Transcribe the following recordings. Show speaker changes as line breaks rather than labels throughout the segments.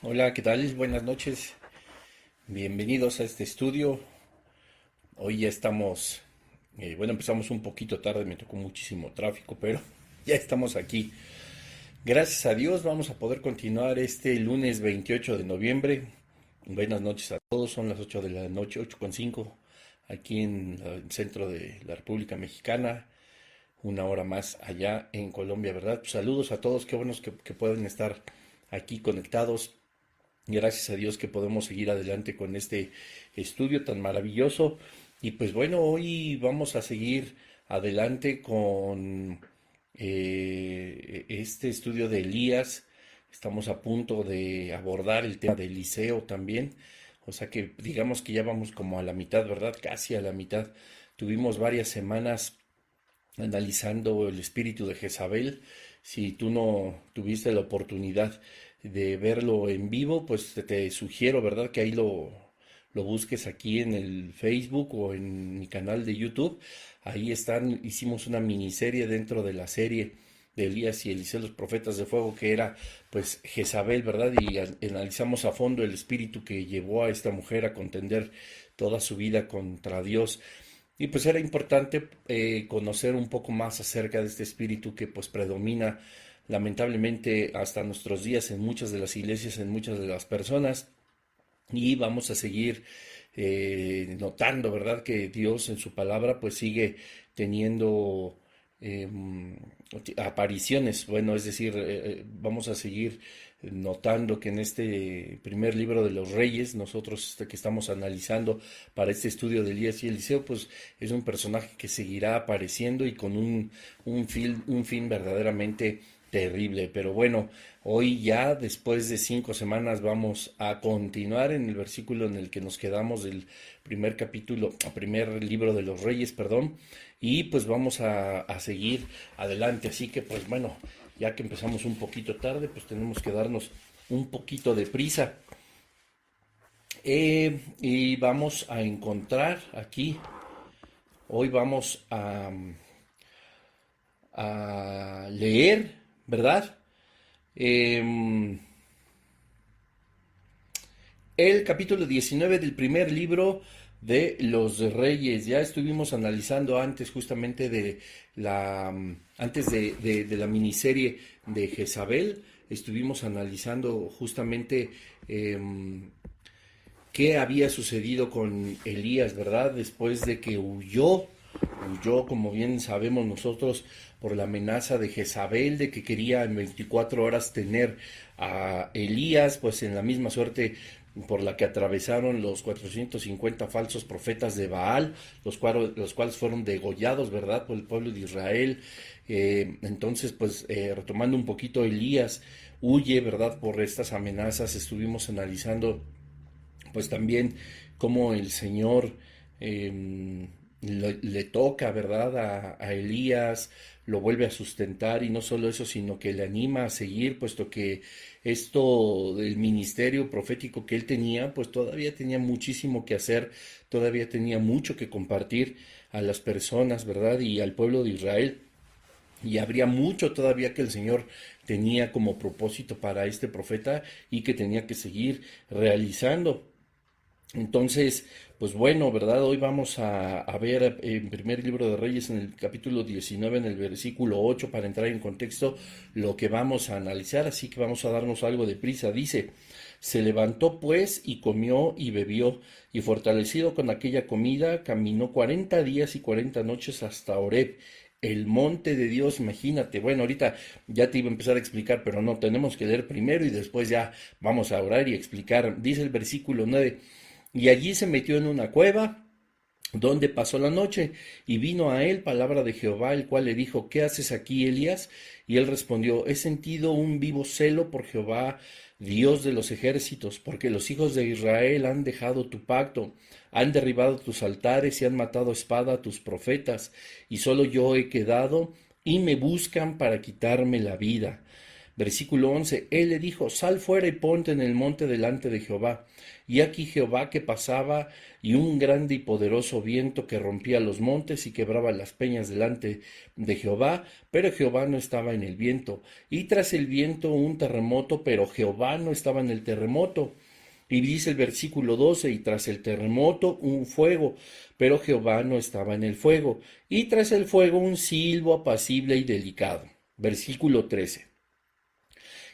Hola, ¿qué tal? Buenas noches. Bienvenidos a este estudio. Hoy ya estamos, bueno, empezamos un poquito tarde, me tocó muchísimo tráfico, pero ya estamos aquí. Gracias a Dios vamos a poder continuar este lunes 28 de noviembre. Buenas noches a todos, son las 8 de la noche, 8:05, aquí en el centro de la República Mexicana, una hora más allá en Colombia, ¿verdad? Pues saludos a todos, qué buenos que pueden estar aquí conectados. Gracias a Dios que podemos seguir adelante con este estudio tan maravilloso. Y pues bueno, hoy vamos a seguir adelante con este estudio de Elías. Estamos a punto de abordar el tema de Eliseo también. O sea que digamos que ya vamos como a la mitad, ¿verdad? Casi a la mitad. Tuvimos varias semanas analizando el espíritu de Jezabel. Si tú no tuviste la oportunidad de verlo en vivo, pues te sugiero, ¿verdad? Que ahí lo busques aquí en el Facebook o en mi canal de YouTube. Ahí están, hicimos una miniserie dentro de la serie de Elías y Eliseo, los profetas de fuego, que era pues Jezabel, ¿verdad? Y analizamos a fondo el espíritu que llevó a esta mujer a contender toda su vida contra Dios. Y pues era importante conocer un poco más acerca de este espíritu que pues predomina lamentablemente hasta nuestros días en muchas de las iglesias, en muchas de las personas. Y vamos a seguir notando, ¿verdad? Que Dios en su palabra pues sigue teniendo eh, apariciones. Bueno, es decir, vamos a seguir notando que en este primer libro de los Reyes, nosotros que estamos analizando para este estudio de Elías y Eliseo, pues es un personaje que seguirá apareciendo y con un fin verdaderamente terrible. Pero bueno, hoy ya después de 5 semanas vamos a continuar en el versículo en el que nos quedamos del primer capítulo, primer libro de los Reyes, perdón, y pues vamos a seguir adelante. Así que pues bueno, ya que empezamos un poquito tarde, pues tenemos que darnos un poquito de prisa. Y vamos a encontrar aquí, hoy vamos a leer, ¿verdad? Em, el capítulo 19 del primer libro de los Reyes. Ya estuvimos analizando antes justamente de antes de la miniserie de Jezabel, estuvimos analizando justamente qué había sucedido con Elías, ¿verdad? Después de que huyó, como bien sabemos nosotros, por la amenaza de Jezabel, de que quería en 24 horas tener a Elías, pues en la misma suerte por la que atravesaron los 450 falsos profetas de Baal, los cuales fueron degollados, ¿verdad?, por el pueblo de Israel. Entonces, pues retomando un poquito, Elías huye, ¿verdad?, por estas amenazas. Estuvimos analizando pues también como el Señor le toca, ¿verdad?, a Elías, lo vuelve a sustentar y no solo eso, sino que le anima a seguir, puesto que esto del ministerio profético que él tenía, pues todavía tenía muchísimo que hacer, todavía tenía mucho que compartir a las personas, ¿verdad?, y al pueblo de Israel. Y habría mucho todavía que el Señor tenía como propósito para este profeta y que tenía que seguir realizando. Entonces, pues bueno, ¿verdad? Hoy vamos a ver en primer libro de Reyes, en el capítulo 19, en el versículo 8, para entrar en contexto lo que vamos a analizar, así que vamos a darnos algo de prisa. Dice, se levantó pues y comió y bebió, y fortalecido con aquella comida, caminó 40 días y 40 noches hasta Horeb, el monte de Dios. Imagínate. Bueno, ahorita ya te iba a empezar a explicar, pero no, tenemos que leer primero y después ya vamos a orar y explicar. Dice el versículo 9, y allí se metió en una cueva donde pasó la noche, y vino a él palabra de Jehová, el cual le dijo, ¿qué haces aquí, Elías? Y él respondió, he sentido un vivo celo por Jehová, Dios de los ejércitos, porque los hijos de Israel han dejado tu pacto, han derribado tus altares y han matado a espada a tus profetas, y solo yo he quedado, y me buscan para quitarme la vida. Versículo 11, él le dijo, sal fuera y ponte en el monte delante de Jehová. Y aquí Jehová que pasaba, y un grande y poderoso viento que rompía los montes y quebraba las peñas delante de Jehová, pero Jehová no estaba en el viento. Y tras el viento un terremoto, pero Jehová no estaba en el terremoto. Y dice el versículo 12, y tras el terremoto un fuego, pero Jehová no estaba en el fuego. Y tras el fuego un silbo apacible y delicado. Versículo 13.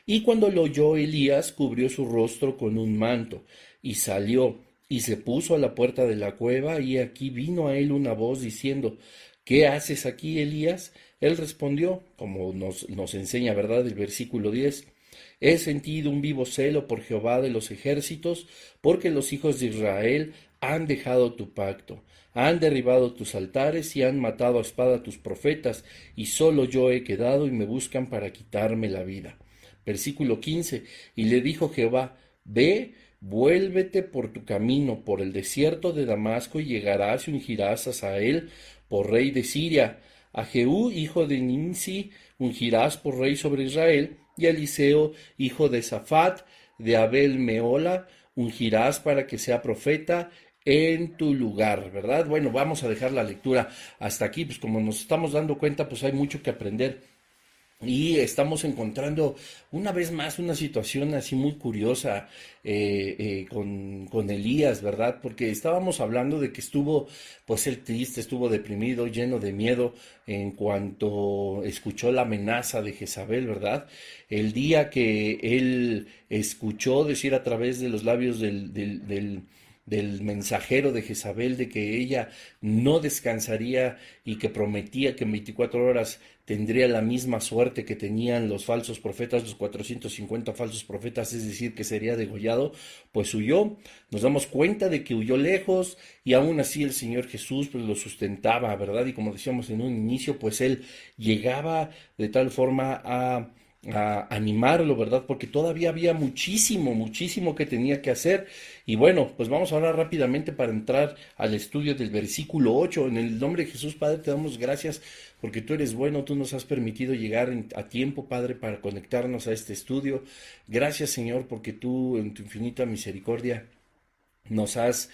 Y cuando lo oyó Elías, cubrió su rostro con un manto, y salió, y se puso a la puerta de la cueva, y aquí vino a él una voz diciendo, ¿qué haces aquí, Elías? Él respondió, como nos enseña, ¿verdad?, el versículo 10, he sentido un vivo celo por Jehová de los ejércitos, porque los hijos de Israel han dejado tu pacto, han derribado tus altares y han matado a espada a tus profetas, y solo yo he quedado y me buscan para quitarme la vida. Versículo 15, y le dijo Jehová, ve, vuélvete por tu camino, por el desierto de Damasco, y llegarás y ungirás a Hazael por rey de Siria, a Jehú, hijo de Nimsi, ungirás por rey sobre Israel, y a Eliseo, hijo de Safat, de Abel Meola, ungirás para que sea profeta en tu lugar, ¿verdad? Bueno, vamos a dejar la lectura hasta aquí, pues como nos estamos dando cuenta, pues hay mucho que aprender. Y estamos encontrando una vez más una situación así muy curiosa con Elías, ¿verdad? Porque estábamos hablando de que estuvo, pues él triste, estuvo deprimido, lleno de miedo en cuanto escuchó la amenaza de Jezabel, ¿verdad? El día que él escuchó decir a través de los labios del mensajero de Jezabel de que ella no descansaría y que prometía que en 24 horas tendría la misma suerte que tenían los falsos profetas, los 450 falsos profetas, es decir, que sería degollado, pues huyó. Nos damos cuenta de que huyó lejos y aún así el Señor Jesús pues lo sustentaba, ¿verdad? Y como decíamos en un inicio, pues él llegaba de tal forma a animarlo, ¿verdad? Porque todavía había muchísimo, muchísimo que tenía que hacer. Y bueno, pues vamos ahora rápidamente para entrar al estudio del versículo 8. En el nombre de Jesús, Padre, te damos gracias porque tú eres bueno, tú nos has permitido llegar a tiempo, Padre, para conectarnos a este estudio. Gracias, Señor, porque tú en tu infinita misericordia nos has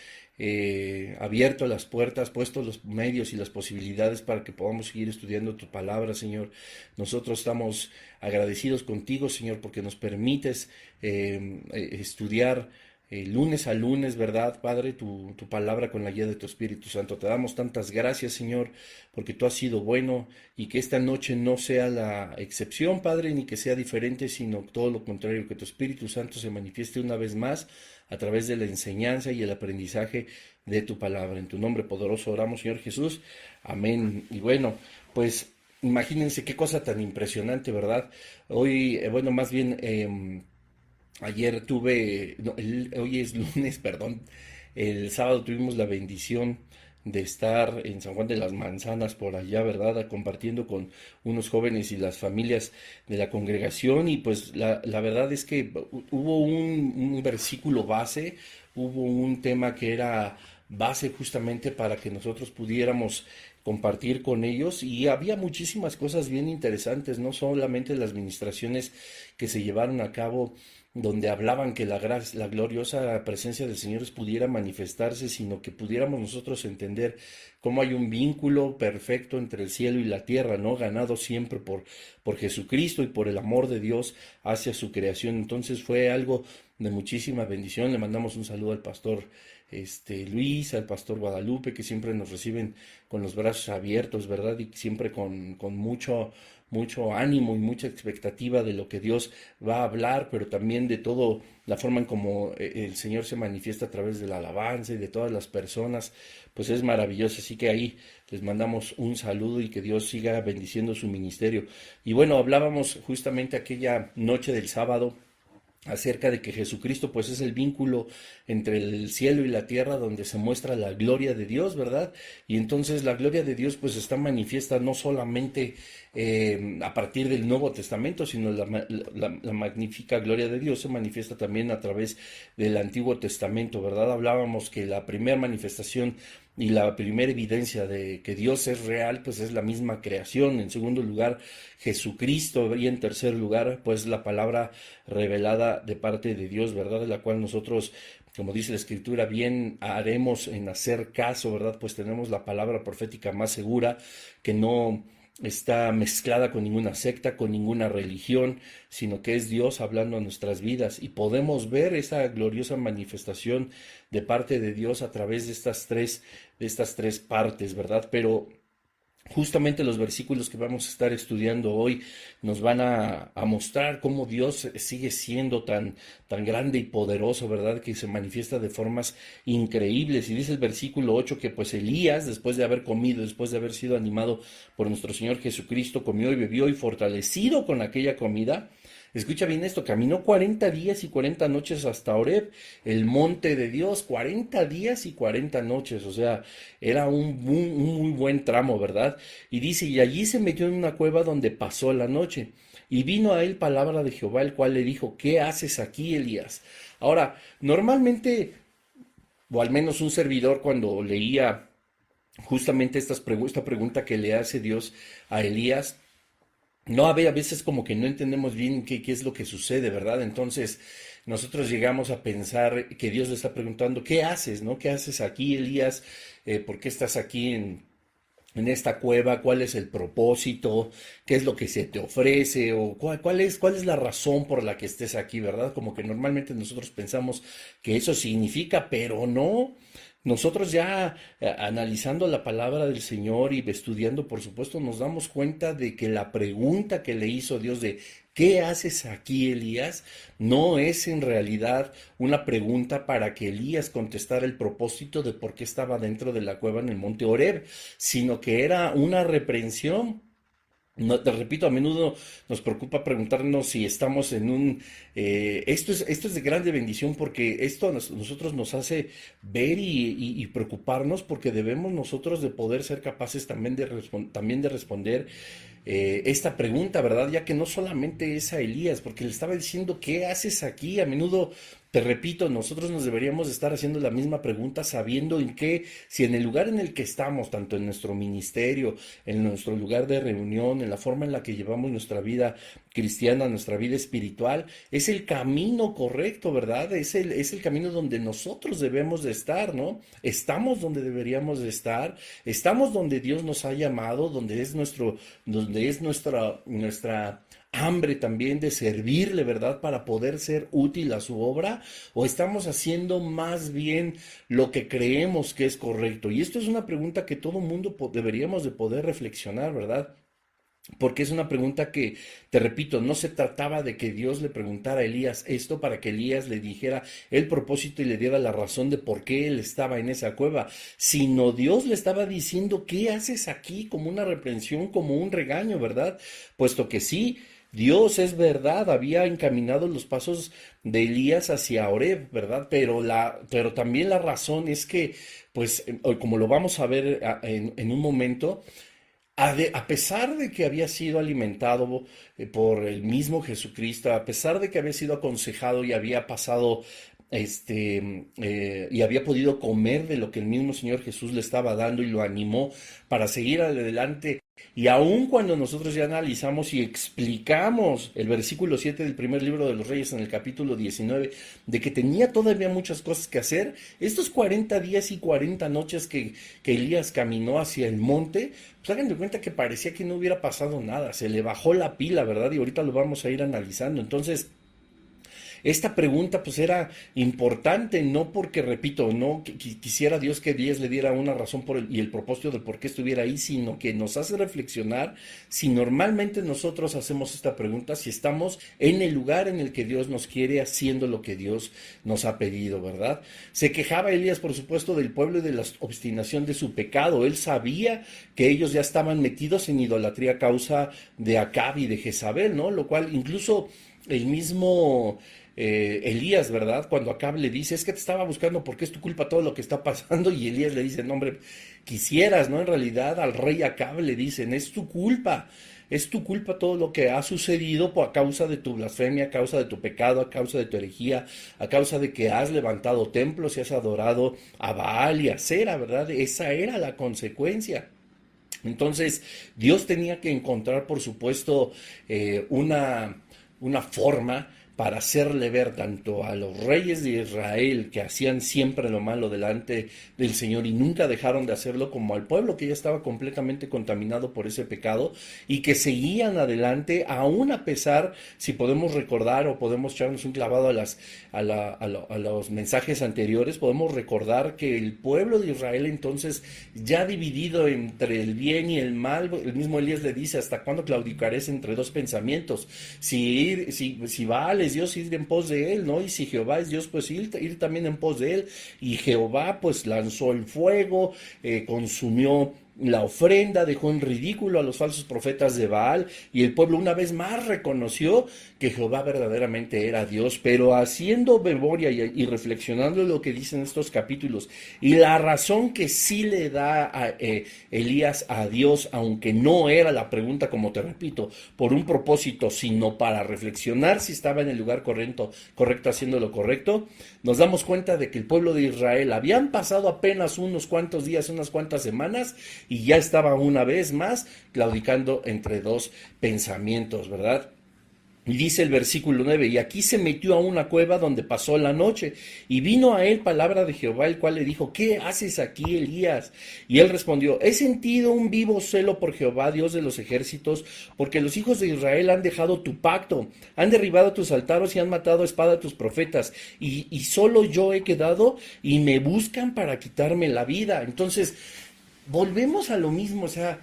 abierto las puertas, puesto los medios y las posibilidades para que podamos seguir estudiando tu palabra, Señor. Nosotros estamos agradecidos contigo, Señor, porque nos permites estudiar lunes a lunes, ¿verdad, Padre? Tu palabra con la guía de tu Espíritu Santo. Te damos tantas gracias, Señor, porque tú has sido bueno y que esta noche no sea la excepción, Padre, ni que sea diferente, sino todo lo contrario, que tu Espíritu Santo se manifieste una vez más a través de la enseñanza y el aprendizaje de tu palabra. En tu nombre poderoso oramos, Señor Jesús. Amén. Y bueno, pues imagínense qué cosa tan impresionante, ¿verdad? Hoy, bueno, más bien, ayer tuve, no, hoy es lunes, perdón, el sábado tuvimos la bendición de estar en San Juan de las Manzanas por allá, ¿verdad? Compartiendo con unos jóvenes y las familias de la congregación y pues la verdad es que hubo un versículo base, hubo un tema que era base justamente para que nosotros pudiéramos compartir con ellos y había muchísimas cosas bien interesantes, no solamente las ministraciones que se llevaron a cabo donde hablaban que la gloriosa presencia del Señor pudiera manifestarse, sino que pudiéramos nosotros entender cómo hay un vínculo perfecto entre el cielo y la tierra, ¿no? Ganado siempre por Jesucristo y por el amor de Dios hacia su creación. Entonces fue algo de muchísima bendición. Le mandamos un saludo al pastor Luis, al pastor Guadalupe, que siempre nos reciben con los brazos abiertos, ¿verdad? Y siempre con mucho ánimo y mucha expectativa de lo que Dios va a hablar, pero también de todo la forma en como el Señor se manifiesta a través de la alabanza y de todas las personas, pues es maravilloso. Así que ahí les mandamos un saludo y que Dios siga bendiciendo su ministerio. Y bueno, hablábamos justamente aquella noche del sábado acerca de que Jesucristo pues es el vínculo entre el cielo y la tierra donde se muestra la gloria de Dios, ¿verdad? Y entonces la gloria de Dios pues está manifiesta no solamente a partir del Nuevo Testamento, sino la magnífica gloria de Dios se manifiesta también a través del Antiguo Testamento, ¿verdad? Hablábamos que la primera manifestación y la primera evidencia de que Dios es real, pues es la misma creación. En segundo lugar, Jesucristo. Y en tercer lugar, pues la palabra revelada de parte de Dios, ¿verdad? De la cual nosotros, como dice la Escritura, bien haremos en hacer caso, ¿verdad? Pues tenemos la palabra profética más segura, que no está mezclada con ninguna secta, con ninguna religión, sino que es Dios hablando a nuestras vidas, y podemos ver esa gloriosa manifestación de parte de Dios a través de estas tres partes, ¿verdad? Pero justamente los versículos que vamos a estar estudiando hoy nos van a mostrar cómo Dios sigue siendo tan grande y poderoso, ¿verdad? Que se manifiesta de formas increíbles. Y dice el versículo 8 que pues Elías, después de haber comido, después de haber sido animado por nuestro Señor Jesucristo, comió y bebió, y fortalecido con aquella comida, escucha bien esto, caminó 40 días y 40 noches hasta Horeb, el monte de Dios. 40 días y 40 noches, o sea, era un muy buen tramo, ¿verdad? Y dice, y allí se metió en una cueva donde pasó la noche. Y vino a él palabra de Jehová, el cual le dijo, ¿qué haces aquí, Elías? Ahora, normalmente, o al menos un servidor cuando leía justamente esta pregunta que le hace Dios a Elías, no, a veces como que no entendemos bien qué es lo que sucede, ¿verdad? Entonces, nosotros llegamos a pensar que Dios le está preguntando, ¿qué haces, no? ¿Qué haces aquí, Elías? ¿Por qué estás aquí en esta cueva? ¿Cuál es el propósito? ¿Qué es lo que se te ofrece? ¿O cuál es la razón por la que estés aquí, verdad? Como que normalmente nosotros pensamos que eso significa, pero no. Nosotros ya analizando la palabra del Señor y estudiando, por supuesto, nos damos cuenta de que la pregunta que le hizo Dios de ¿qué haces aquí, Elías? No es en realidad una pregunta para que Elías contestara el propósito de por qué estaba dentro de la cueva en el monte Horeb, sino que era una reprensión. No, te repito, a menudo nos preocupa preguntarnos si estamos en un... esto es de grande bendición, porque esto nosotros nos hace ver y preocuparnos, porque debemos nosotros de poder ser capaces también también de responder esta pregunta, ¿verdad? Ya que no solamente es a Elías, porque le estaba diciendo, ¿qué haces aquí? A menudo, te repito, nosotros nos deberíamos estar haciendo la misma pregunta, sabiendo en qué, si en el lugar en el que estamos, tanto en nuestro ministerio, en nuestro lugar de reunión, en la forma en la que llevamos nuestra vida cristiana, nuestra vida espiritual, es el camino correcto, ¿verdad? Es el camino donde nosotros debemos de estar, ¿no? Estamos donde deberíamos de estar, estamos donde Dios nos ha llamado, donde es nuestra hambre también de servirle, ¿verdad? Para poder ser útil a su obra, o estamos haciendo más bien lo que creemos que es correcto. Y esto es una pregunta que todo mundo deberíamos de poder reflexionar, ¿verdad? Porque es una pregunta que, te repito, no se trataba de que Dios le preguntara a Elías esto para que Elías le dijera el propósito y le diera la razón de por qué él estaba en esa cueva, sino Dios le estaba diciendo, ¿qué haces aquí? Como una reprensión, como un regaño, ¿verdad? Puesto que sí, Dios es verdad, había encaminado los pasos de Elías hacia Horeb, ¿verdad? Pero también la razón es que, pues, como lo vamos a ver en un momento, a pesar de que había sido alimentado por el mismo Jesucristo, a pesar de que había sido aconsejado y había pasado, y había podido comer de lo que el mismo Señor Jesús le estaba dando y lo animó para seguir adelante. Y aun cuando nosotros ya analizamos y explicamos el versículo 7 del primer libro de los Reyes en el capítulo 19, de que tenía todavía muchas cosas que hacer, estos 40 días y 40 noches que Elías caminó hacia el monte, pues hagan de cuenta que parecía que no hubiera pasado nada, se le bajó la pila, ¿verdad? Y ahorita lo vamos a ir analizando. Entonces, esta pregunta pues era importante, no porque, repito, no quisiera Dios que Dios le diera una razón y el propósito de por qué estuviera ahí, sino que nos hace reflexionar si normalmente nosotros hacemos esta pregunta, si estamos en el lugar en el que Dios nos quiere, haciendo lo que Dios nos ha pedido, ¿verdad? Se quejaba Elías, por supuesto, del pueblo y de la obstinación de su pecado. Él sabía que ellos ya estaban metidos en idolatría a causa de Acab y de Jezabel, ¿no? Lo cual incluso el mismo Elías, ¿verdad? Cuando Acab le dice, es que te estaba buscando porque es tu culpa todo lo que está pasando, y Elías le dice, no hombre, quisieras, ¿no? En realidad al rey Acab le dicen, es tu culpa todo lo que ha sucedido a causa de tu blasfemia, a causa de tu pecado, a causa de tu herejía, a causa de que has levantado templos y has adorado a Baal y a Sera, ¿verdad? Esa era la consecuencia. Entonces, Dios tenía que encontrar, por supuesto, una forma para hacerle ver tanto a los reyes de Israel, que hacían siempre lo malo delante del Señor y nunca dejaron de hacerlo, como al pueblo que ya estaba completamente contaminado por ese pecado y que seguían adelante, aún a pesar, si podemos recordar o podemos echarnos un clavado a los mensajes anteriores, podemos recordar que el pueblo de Israel entonces, ya dividido entre el bien y el mal, el mismo Elías le dice, ¿hasta cuándo claudicarás entre dos pensamientos? Si Baal es Dios, ir en pos de él, ¿no? Y si Jehová es Dios, pues ir también en pos de él. Y Jehová pues lanzó el fuego, consumió la ofrenda, dejó en ridículo a los falsos profetas de Baal, y el pueblo una vez más reconoció que Jehová verdaderamente era Dios. Pero haciendo memoria y reflexionando lo que dicen estos capítulos y la razón que sí le da a Elías a Dios, aunque no era la pregunta, como te repito, por un propósito, sino para reflexionar si estaba en el lugar correcto haciendo lo correcto, nos damos cuenta de que el pueblo de Israel habían pasado apenas unos cuantos días, unas cuantas semanas, y ya estaba una vez más claudicando entre dos pensamientos, ¿verdad? Y dice el versículo 9, y aquí se metió a una cueva donde pasó la noche, y vino a él palabra de Jehová, el cual le dijo, ¿qué haces aquí, Elías? Y él respondió, he sentido un vivo celo por Jehová, Dios de los ejércitos, porque los hijos de Israel han dejado tu pacto, han derribado tus altares y han matado a espada a tus profetas, y solo yo he quedado, y me buscan para quitarme la vida. Entonces, volvemos a lo mismo, o sea,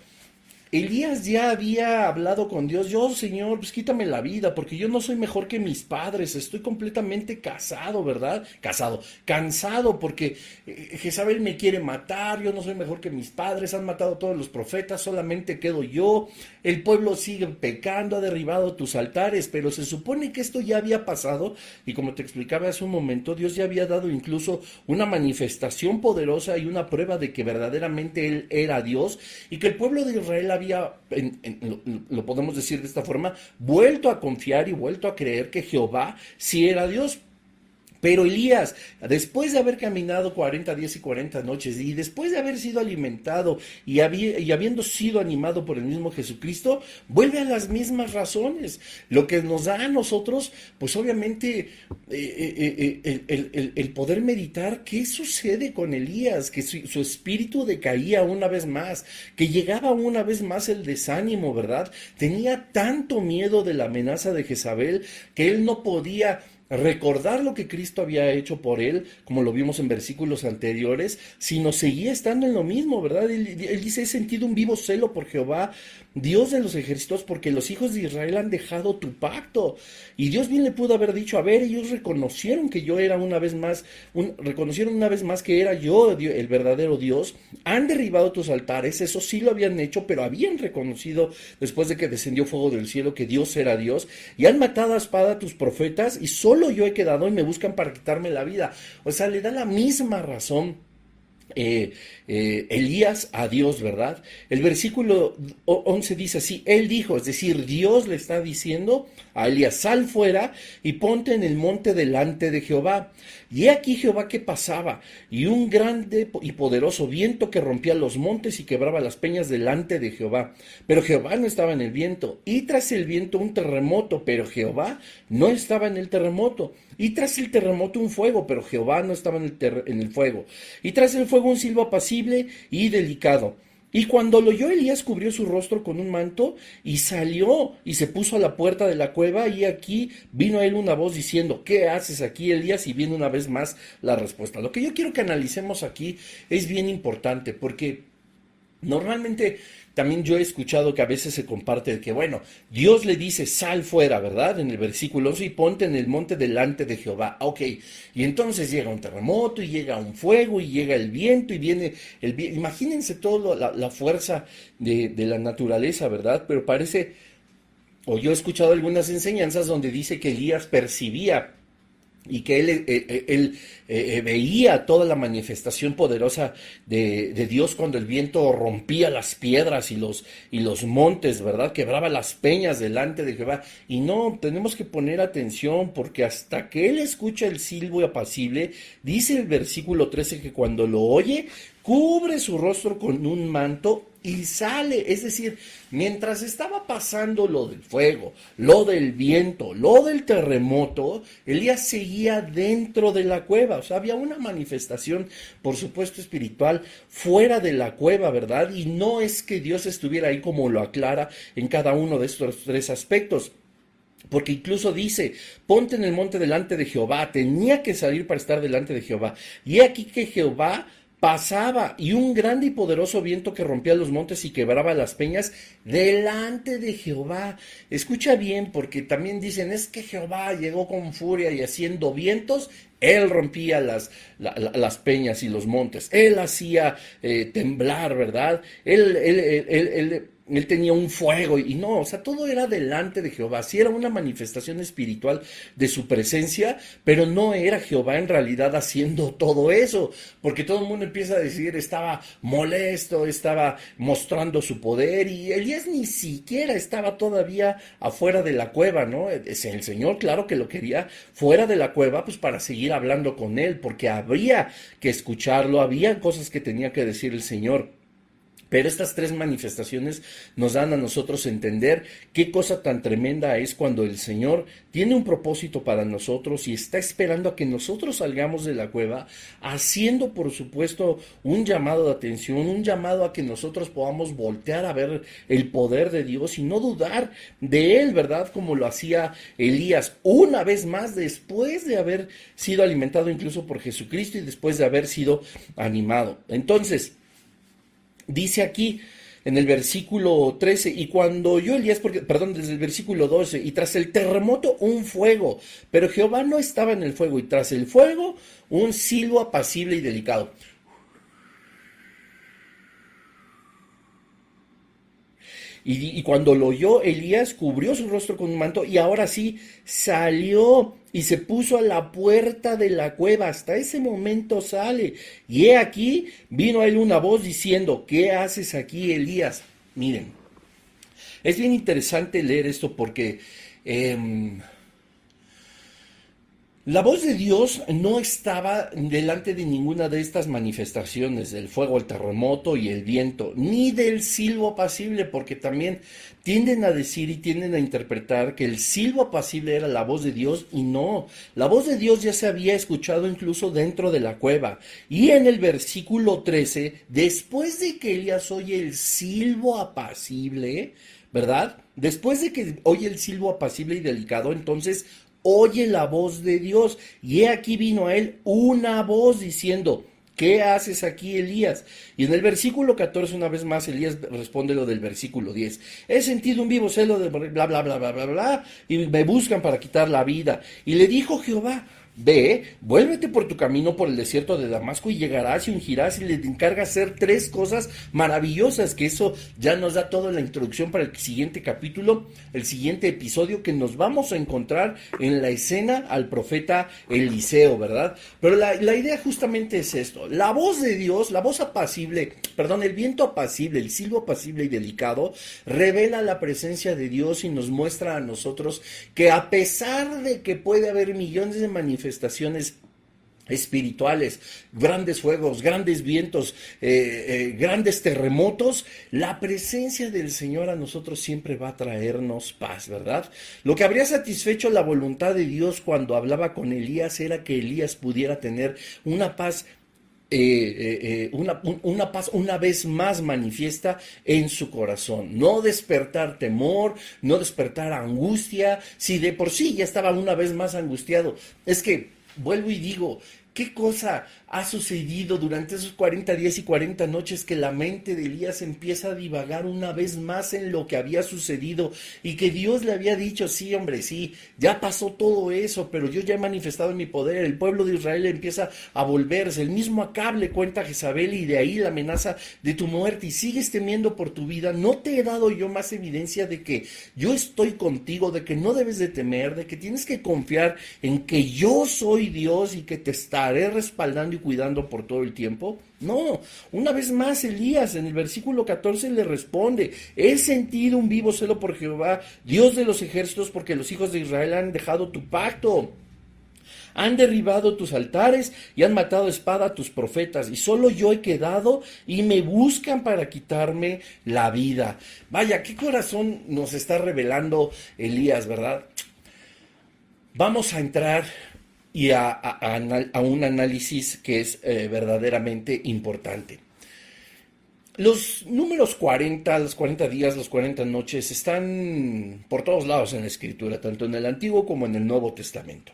Elías ya había hablado con Dios, yo, Señor, pues quítame la vida, porque yo no soy mejor que mis padres, estoy completamente casado, ¿verdad? Cansado, porque Jezabel me quiere matar, yo no soy mejor que mis padres, han matado a todos los profetas, solamente quedo yo, el pueblo sigue pecando, ha derribado tus altares, pero se supone que esto ya había pasado, y como te explicaba hace un momento, Dios ya había dado incluso una manifestación poderosa y una prueba de que verdaderamente Él era Dios, y que el pueblo de Israel había, lo podemos decir de esta forma, vuelto a confiar y vuelto a creer que Jehová sí era Dios. Pero Elías, después de haber caminado 40 días y 40 noches, y después de haber sido alimentado y habiendo sido animado por el mismo Jesucristo, vuelve a las mismas razones. Lo que nos da a nosotros, pues obviamente, el poder meditar qué sucede con Elías, que su espíritu decaía una vez más, que llegaba una vez más el desánimo, ¿verdad? Tenía tanto miedo de la amenaza de Jezabel que él no podía recordar lo que Cristo había hecho por él, como lo vimos en versículos anteriores, sino seguía estando en lo mismo, ¿verdad? Él dice, he sentido un vivo celo por Jehová, Dios de los ejércitos, porque los hijos de Israel han dejado tu pacto. Y Dios bien le pudo haber dicho, a ver, ellos reconocieron que yo era una vez más, reconocieron una vez más que era yo el verdadero Dios, han derribado tus altares, eso sí lo habían hecho, pero habían reconocido, después de que descendió fuego del cielo, que Dios era Dios, y han matado a espada a tus profetas, y solo yo he quedado y me buscan para quitarme la vida. O sea, le da la misma razón Elías a Dios, ¿verdad? El versículo 11 dice así, él dijo, es decir, Dios le está diciendo a Elías, sal fuera y ponte en el monte delante de Jehová. Y he aquí Jehová que pasaba, y un grande y poderoso viento que rompía los montes y quebraba las peñas delante de Jehová. Pero Jehová no estaba en el viento, y tras el viento un terremoto, pero Jehová no estaba en el terremoto. Y tras el terremoto un fuego, pero Jehová no estaba en el fuego. Y tras el fuego un silbo apacible y delicado. Y cuando lo oyó Elías, cubrió su rostro con un manto y salió y se puso a la puerta de la cueva, y aquí vino a él una voz diciendo, ¿qué haces aquí, Elías? Y viene una vez más la respuesta. Lo que yo quiero que analicemos aquí es bien importante, porque normalmente también yo he escuchado que a veces se comparte de que, bueno, Dios le dice, sal fuera, ¿verdad? En el versículo 11, y ponte en el monte delante de Jehová. Ok, y entonces llega un terremoto, y llega un fuego, y llega el viento, y viene el viento. Imagínense toda la fuerza de la naturaleza, ¿verdad? Pero parece o yo he escuchado algunas enseñanzas donde dice que Elías percibía y que él veía toda la manifestación poderosa de Dios cuando el viento rompía las piedras y los montes, ¿verdad? Quebraba las peñas delante de Jehová. Y no, tenemos que poner atención porque hasta que él escucha el silbo apacible, dice el versículo 13 que cuando lo oye, cubre su rostro con un manto y sale. Es decir, mientras estaba pasando lo del fuego, lo del viento, lo del terremoto, Elías seguía dentro de la cueva. O sea, había una manifestación, por supuesto, espiritual fuera de la cueva, ¿verdad? Y no es que Dios estuviera ahí como lo aclara en cada uno de estos tres aspectos. Porque incluso dice, ponte en el monte delante de Jehová, tenía que salir para estar delante de Jehová. Y he aquí que Jehová pasaba y un grande y poderoso viento que rompía los montes y quebraba las peñas delante de Jehová. Escucha bien, porque también dicen, es que Jehová llegó con furia y haciendo vientos, él rompía las peñas y los montes, él hacía temblar, ¿verdad? Él tenía un fuego y no, o sea, todo era delante de Jehová. Sí era una manifestación espiritual de su presencia, pero no era Jehová en realidad haciendo todo eso, porque todo el mundo empieza a decir, estaba molesto, estaba mostrando su poder y Elías ni siquiera estaba todavía afuera de la cueva, ¿no? El Señor, claro que lo quería fuera de la cueva, pues para seguir hablando con él, porque habría que escucharlo, había cosas que tenía que decir el Señor. Pero estas tres manifestaciones nos dan a nosotros entender qué cosa tan tremenda es cuando el Señor tiene un propósito para nosotros y está esperando a que nosotros salgamos de la cueva, haciendo por supuesto un llamado de atención, un llamado a que nosotros podamos voltear a ver el poder de Dios y no dudar de Él, ¿verdad? Como lo hacía Elías una vez más después de haber sido alimentado incluso por Jesucristo y después de haber sido animado. Entonces, dice aquí en el versículo 13, y cuando oyó Elías, desde el versículo 12, y tras el terremoto un fuego, pero Jehová no estaba en el fuego, y tras el fuego un silbo apacible y delicado. Y cuando lo oyó, Elías cubrió su rostro con un manto y ahora sí salió y se puso a la puerta de la cueva. Hasta ese momento sale. Y he aquí, vino a él una voz diciendo, ¿qué haces aquí, Elías? Miren, es bien interesante leer esto porque la voz de Dios no estaba delante de ninguna de estas manifestaciones, del fuego, el terremoto y el viento, ni del silbo apacible, porque también tienden a decir y tienden a interpretar que el silbo apacible era la voz de Dios y no, la voz de Dios ya se había escuchado incluso dentro de la cueva. Y en el versículo 13, después de que Elías oye el silbo apacible, ¿verdad? Después de que oye el silbo apacible y delicado, entonces oye la voz de Dios, y he aquí vino a él una voz diciendo, ¿qué haces aquí, Elías? Y en el versículo 14, una vez más, Elías responde lo del versículo 10. He sentido un vivo celo de bla, bla, bla, bla, bla, bla, y me buscan para quitar la vida. Y le dijo Jehová, ve, vuélvete por tu camino por el desierto de Damasco y llegarás y ungirás y le encargas hacer tres cosas maravillosas, que eso ya nos da toda la introducción para el siguiente capítulo, el siguiente episodio que nos vamos a encontrar en la escena al profeta Eliseo, ¿verdad? Pero la idea justamente es esto, la voz de Dios, la voz apacible, perdón, el viento apacible, el silbo apacible y delicado, revela la presencia de Dios y nos muestra a nosotros que a pesar de que puede haber millones de manifestaciones espirituales, grandes fuegos, grandes vientos, grandes terremotos, la presencia del Señor a nosotros siempre va a traernos paz, ¿verdad? Lo que habría satisfecho la voluntad de Dios cuando hablaba con Elías era que Elías pudiera tener una paz una paz una vez más manifiesta en su corazón, no despertar temor, no despertar angustia, si de por sí ya estaba una vez más angustiado. Es que vuelvo y digo, qué cosa ha sucedido durante esos 40 días y 40 noches que la mente de Elías empieza a divagar una vez más en lo que había sucedido y que Dios le había dicho, sí, hombre, sí, ya pasó todo eso, pero yo ya he manifestado mi poder, el pueblo de Israel empieza a volverse, el mismo Acab le cuenta a Jezabel y de ahí la amenaza de tu muerte y sigues temiendo por tu vida. ¿No te he dado yo más evidencia de que yo estoy contigo, de que no debes de temer, de que tienes que confiar en que yo soy Dios y que te estaré respaldando y cuidando por todo el tiempo? No, una vez más Elías en el versículo 14 le responde, he sentido un vivo celo por Jehová, Dios de los ejércitos, porque los hijos de Israel han dejado tu pacto. Han derribado tus altares y han matado a espada a tus profetas, y solo yo he quedado y me buscan para quitarme la vida. Vaya, qué corazón nos está revelando Elías, ¿verdad? Vamos a entrar y a un análisis que es verdaderamente importante. Los números 40, los 40 días, los 40 noches están por todos lados en la Escritura, tanto en el Antiguo como en el Nuevo Testamento.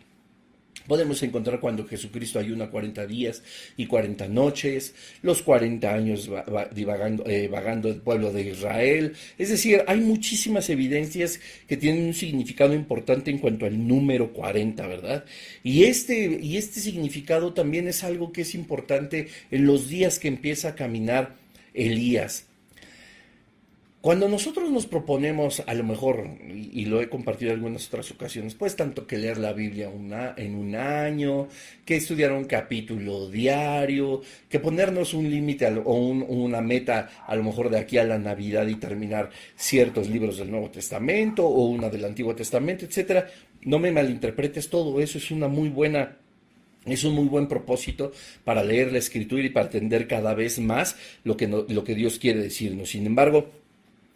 Podemos encontrar cuando Jesucristo ayuna 40 días y 40 noches, los 40 años vagando el pueblo de Israel. Es decir, hay muchísimas evidencias que tienen un significado importante en cuanto al número 40, ¿verdad? Y este significado también es algo que es importante en los días que empieza a caminar Elías. Cuando nosotros nos proponemos, a lo mejor, y lo he compartido en algunas otras ocasiones, pues tanto que leer la Biblia en un año, que estudiar un capítulo diario, que ponernos un límite o una meta, a lo mejor de aquí a la Navidad y terminar ciertos libros del Nuevo Testamento o una del Antiguo Testamento, etcétera. No me malinterpretes, todo eso es un muy buen propósito para leer la Escritura y para entender cada vez más lo que Dios quiere decirnos. Sin embargo,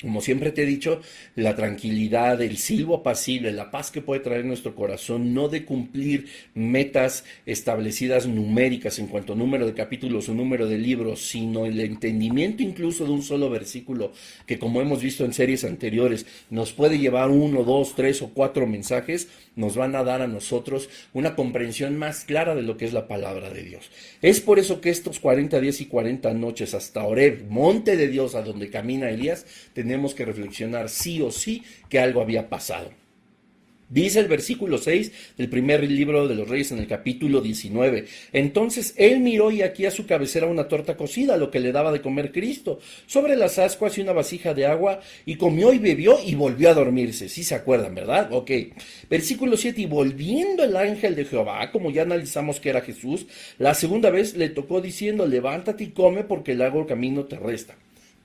como siempre te he dicho, la tranquilidad, el silbo apacible, la paz que puede traer nuestro corazón, no de cumplir metas establecidas numéricas en cuanto a número de capítulos o número de libros, sino el entendimiento incluso de un solo versículo, que como hemos visto en series anteriores, nos puede llevar 1, 2, 3 o 4 mensajes, nos van a dar a nosotros una comprensión más clara de lo que es la palabra de Dios. Es por eso que estos 40 días y 40 noches hasta Horeb, monte de Dios a donde camina Elías, tenemos que reflexionar sí o sí que algo había pasado. Dice el versículo 6 del primer libro de los Reyes en el capítulo 19. Entonces él miró y aquí a su cabecera una torta cocida, lo que le daba de comer Cristo, sobre las ascuas y una vasija de agua, y comió y bebió y volvió a dormirse. ¿Sí se acuerdan, verdad? Ok. Versículo 7. Y volviendo el ángel de Jehová, como ya analizamos que era Jesús, la segunda vez le tocó diciendo, levántate y come porque el largo camino te resta.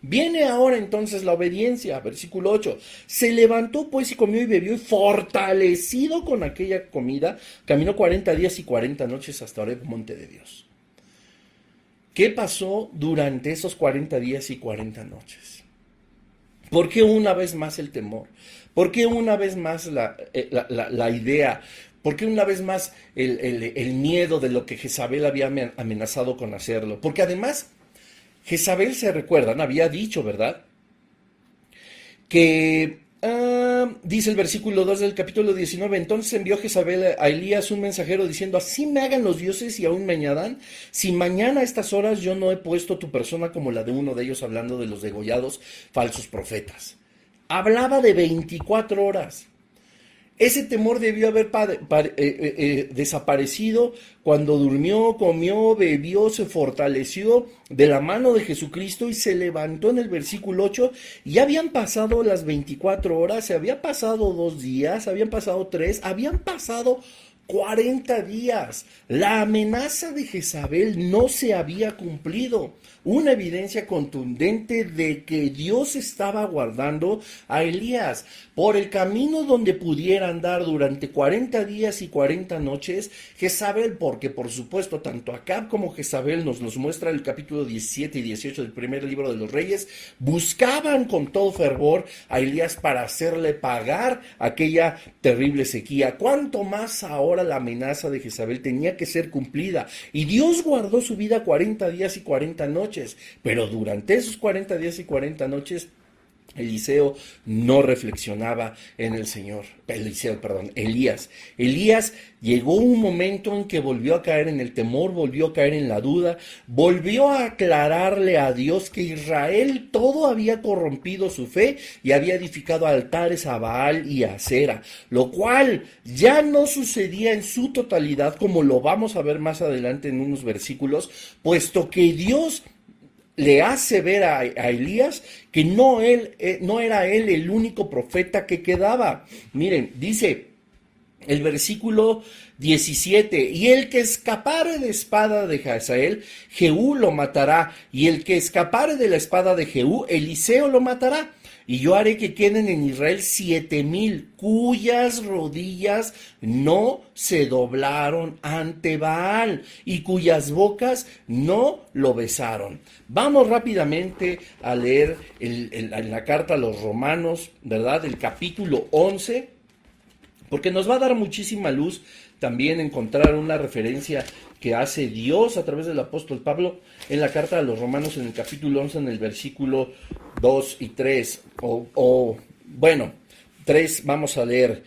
Viene ahora entonces la obediencia, versículo 8. Se levantó pues y comió y bebió y fortalecido con aquella comida, caminó 40 días y 40 noches hasta Horeb, monte de Dios. ¿Qué pasó durante esos 40 días y 40 noches? ¿Por qué una vez más el temor? ¿Por qué una vez más la idea? ¿Por qué una vez más el miedo de lo que Jezabel había amenazado con hacerlo? Porque además Jezabel, se recuerdan, había dicho, ¿verdad? Que, dice el versículo 2 del capítulo 19, entonces envió Jezabel a Elías un mensajero diciendo, así me hagan los dioses y aún me añadan, si mañana a estas horas yo no he puesto tu persona como la de uno de ellos, hablando de los degollados falsos profetas. Hablaba de 24 horas. Ese temor debió haber desaparecido cuando durmió, comió, bebió, se fortaleció de la mano de Jesucristo y se levantó en el versículo 8. Y ya habían pasado las 24 horas, se había pasado 2 días, habían pasado 3, habían pasado 40 días. La amenaza de Jezabel no se había cumplido. Una evidencia contundente de que Dios estaba guardando a Elías por el camino donde pudiera andar durante 40 días y 40 noches Jezabel, porque por supuesto tanto Acab como Jezabel nos los muestra el capítulo 17 y 18 del primer libro de los Reyes, buscaban con todo fervor a Elías para hacerle pagar aquella terrible sequía. Cuánto más ahora la amenaza de Jezabel tenía que ser cumplida, y Dios guardó su vida 40 días y 40 noches, pero durante esos 40 días y 40 noches Eliseo no reflexionaba en el Señor. Elías. Elías llegó un momento en que volvió a caer en el temor, volvió a caer en la duda, volvió a aclararle a Dios que Israel todo había corrompido su fe y había edificado altares a Baal y a Acera, lo cual ya no sucedía en su totalidad, como lo vamos a ver más adelante en unos versículos, puesto que Dios le hace ver a Elías que no era él el único profeta que quedaba. Miren, dice el versículo 17, y el que escapare de espada de Hazael, Jehú lo matará, y el que escapare de la espada de Jehú, Eliseo lo matará. Y yo haré que queden en Israel 7,000 cuyas rodillas no se doblaron ante Baal y cuyas bocas no lo besaron. Vamos rápidamente a leer en la carta a los Romanos, ¿verdad? El capítulo 11, porque nos va a dar muchísima luz también encontrar una referencia que hace Dios a través del apóstol Pablo en la carta a los Romanos en el capítulo 11, en el versículo 2 y 3, bueno, 3 vamos a leer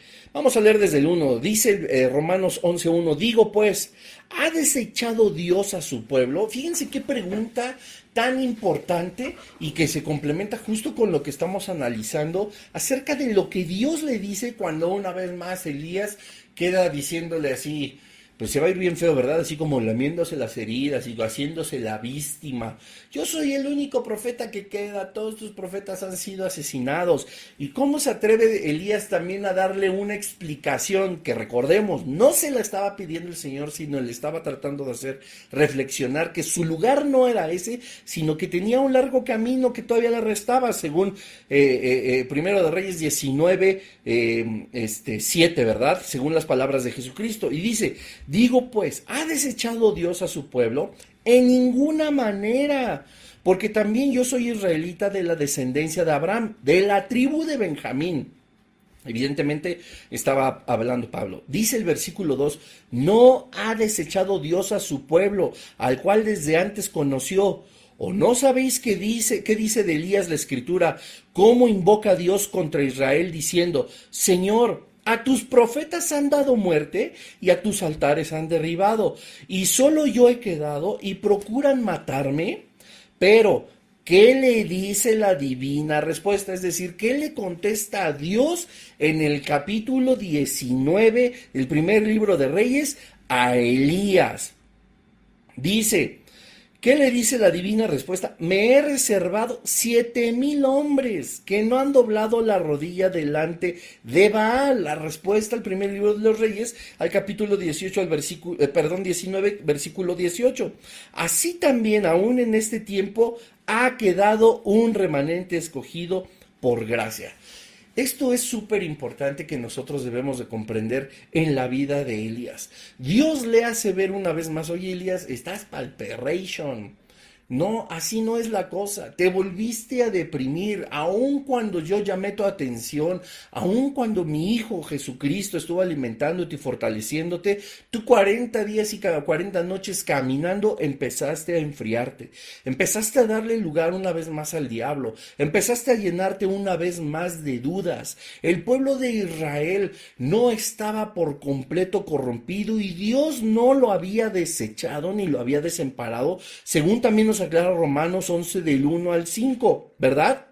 desde el 1, dice Romanos 11:1, digo pues, ¿ha desechado Dios a su pueblo? Fíjense qué pregunta tan importante y que se complementa justo con lo que estamos analizando acerca de lo que Dios le dice cuando una vez más Elías queda diciéndole así, pues se va a ir bien feo, ¿verdad? Así como lamiéndose las heridas y haciéndose la víctima. Yo soy el único profeta que queda, todos tus profetas han sido asesinados. ¿Y cómo se atreve Elías también a darle una explicación que, recordemos, no se la estaba pidiendo el Señor, sino le estaba tratando de hacer reflexionar que su lugar no era ese, sino que tenía un largo camino que todavía le restaba, según Primero de Reyes 19, 7, ¿verdad? Según las palabras de Jesucristo. Y dice, digo pues, ¿ha desechado Dios a su pueblo? En ninguna manera, porque también yo soy israelita de la descendencia de Abraham, de la tribu de Benjamín. Evidentemente estaba hablando Pablo. Dice el versículo 2, no ha desechado Dios a su pueblo, al cual desde antes conoció. ¿O no sabéis qué dice de Elías la Escritura? ¿Cómo invoca a Dios contra Israel diciendo, Señor, a tus profetas han dado muerte y a tus altares han derribado, y solo yo he quedado y procuran matarme? Pero, ¿qué le dice la divina respuesta? Es decir, ¿qué le contesta a Dios en el capítulo 19 del primer libro de Reyes a Elías? Dice, ¿qué le dice la divina respuesta? Me he reservado 7,000 hombres que no han doblado la rodilla delante de Baal. La respuesta al primer libro de los Reyes, al capítulo 18, 19, versículo 18. Así también, aún en este tiempo, ha quedado un remanente escogido por gracia. Esto es súper importante que nosotros debemos de comprender en la vida de Elías. Dios le hace ver una vez más, oye Elías, estás pa'l perration. No, así no es la cosa. Te volviste a deprimir, aun cuando yo llamé tu atención, aun cuando mi Hijo Jesucristo estuvo alimentándote y fortaleciéndote, tú 40 días y cada 40 noches caminando empezaste a enfriarte, empezaste a darle lugar una vez más al diablo, empezaste a llenarte una vez más de dudas. El pueblo de Israel no estaba por completo corrompido y Dios no lo había desechado ni lo había desamparado, según también nos aclara Romanos 11 del 1 al 5, ¿verdad?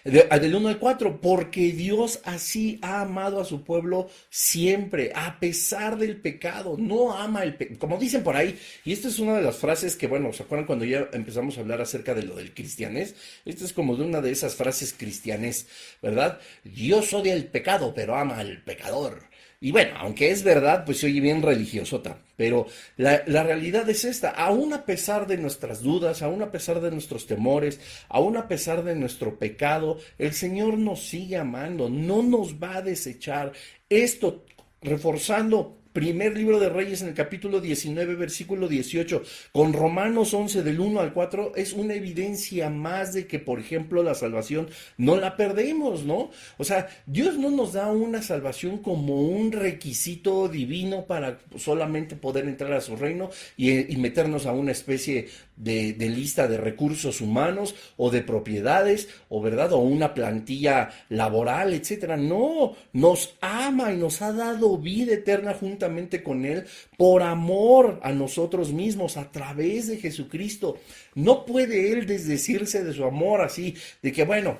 Del 1 al 4, porque Dios así ha amado a su pueblo siempre, a pesar del pecado, no ama el pecado, como dicen por ahí, y esta es una de las frases que, bueno, ¿se acuerdan cuando ya empezamos a hablar acerca de lo del cristianés? Esta es como de una de esas frases cristianés, ¿verdad? Dios odia el pecado, pero ama al pecador. Y bueno, aunque es verdad, pues se oye bien religiosota, pero la realidad es esta, aún a pesar de nuestras dudas, aún a pesar de nuestros temores, aún a pesar de nuestro pecado, el Señor nos sigue amando, no nos va a desechar. Esto reforzando primer libro de Reyes en el capítulo 19, versículo 18, con Romanos 11 del 1 al 4, es una evidencia más de que, por ejemplo, la salvación no la perdemos, ¿no? O sea, Dios no nos da una salvación como un requisito divino para solamente poder entrar a su reino y meternos a una especie de lista de recursos humanos o de propiedades, o verdad, o una plantilla laboral, etcétera. No, nos ama y nos ha dado vida eterna juntamente con Él por amor a nosotros mismos a través de Jesucristo. No puede Él desdecirse de su amor así, de que bueno,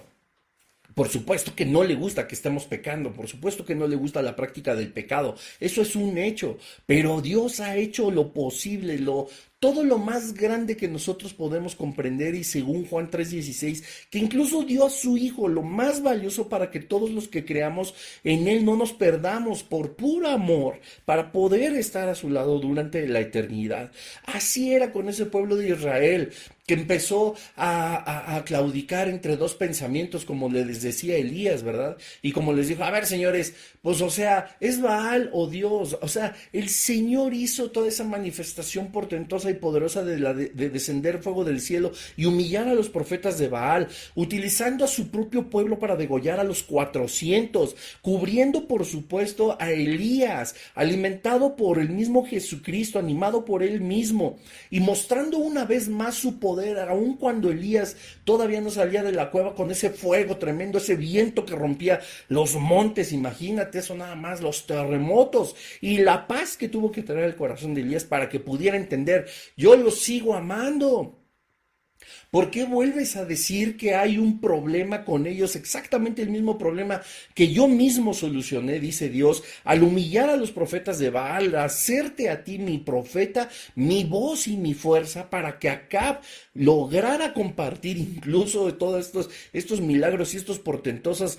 por supuesto que no le gusta que estemos pecando, por supuesto que no le gusta la práctica del pecado, eso es un hecho, pero Dios ha hecho lo posible, todo lo más grande que nosotros podemos comprender, y según Juan 3:16, que incluso dio a su Hijo, lo más valioso, para que todos los que creamos en Él no nos perdamos, por puro amor, para poder estar a su lado durante la eternidad. Así era con ese pueblo de Israel, que empezó a claudicar entre dos pensamientos, como les decía Elías, ¿verdad? Y como les dijo, a ver, señores, pues o sea, ¿es Baal o Dios? O sea, el Señor hizo toda esa manifestación portentosa y poderosa de descender fuego del cielo y humillar a los profetas de Baal, utilizando a su propio pueblo para degollar a los 400, cubriendo por supuesto a Elías, alimentado por el mismo Jesucristo, animado por él mismo, y mostrando una vez más su poder, aun cuando Elías todavía no salía de la cueva, con ese fuego tremendo, ese viento que rompía los montes. Imagínate eso nada más, los terremotos y la paz que tuvo que tener el corazón de Elías para que pudiera entender: yo lo sigo amando. ¿Por qué vuelves a decir que hay un problema con ellos? Exactamente el mismo problema que yo mismo solucioné, dice Dios, al humillar a los profetas de Baal, hacerte a ti mi profeta, mi voz y mi fuerza, para que Acab lograra compartir incluso de todos estos milagros y estos portentosas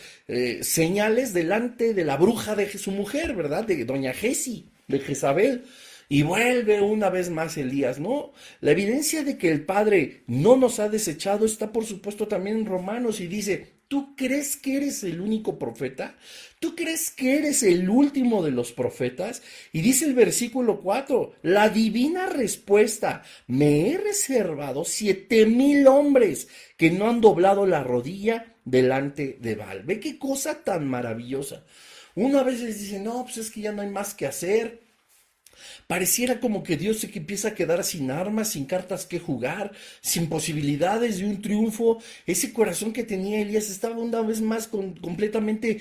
señales delante de la bruja de su mujer, ¿verdad? De doña Jesi, de Jezabel. Y vuelve una vez más Elías, ¿no? La evidencia de que el Padre no nos ha desechado está, por supuesto, también en Romanos, y dice: ¿tú crees que eres el único profeta? ¿Tú crees que eres el último de los profetas? Y dice el versículo 4, la divina respuesta: me he reservado 7,000 hombres que no han doblado la rodilla delante de Baal. ¿Ve qué cosa tan maravillosa? Una vez les dice: no, pues es que ya no hay más que hacer. Pareciera como que Dios se empieza a quedar sin armas, sin cartas que jugar, sin posibilidades de un triunfo. Ese corazón que tenía Elías estaba una vez más completamente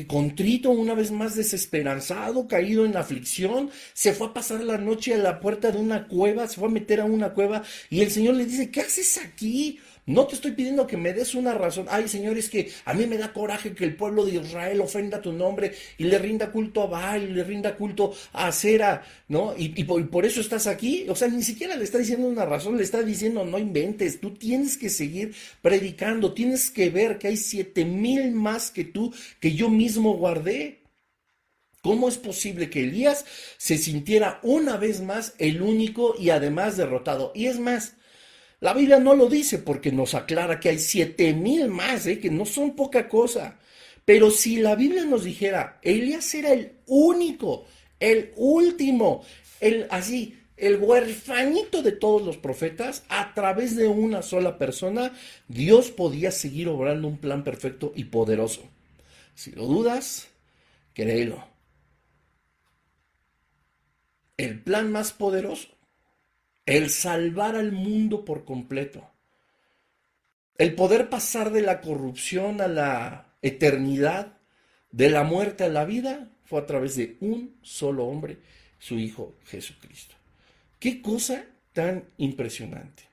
contrito, una vez más desesperanzado, caído en aflicción. Se fue a pasar la noche a la puerta de una cueva, se fue a meter a una cueva, y el Señor le dice: ¿qué haces aquí? No te estoy pidiendo que me des una razón. Ay, Señor, es que a mí me da coraje que el pueblo de Israel ofenda tu nombre y le rinda culto a Baal y le rinda culto a Acera, ¿no? Y por eso estás aquí. O sea, ni siquiera le está diciendo una razón, le está diciendo: no inventes, tú tienes que seguir predicando, tienes que ver que hay 7,000 más que tú, que yo mismo guardé. ¿Cómo es posible que Elías se sintiera una vez más el único y además derrotado? Y es más, la Biblia no lo dice, porque nos aclara que hay 7,000 más, que no son poca cosa. Pero si la Biblia nos dijera: Elías era el único, el último, el huerfanito de todos los profetas, a través de una sola persona, Dios podía seguir obrando un plan perfecto y poderoso. Si lo dudas, créelo. El plan más poderoso, el salvar al mundo por completo, el poder pasar de la corrupción a la eternidad, de la muerte a la vida, fue a través de un solo hombre, su Hijo Jesucristo. ¡Qué cosa tan impresionante!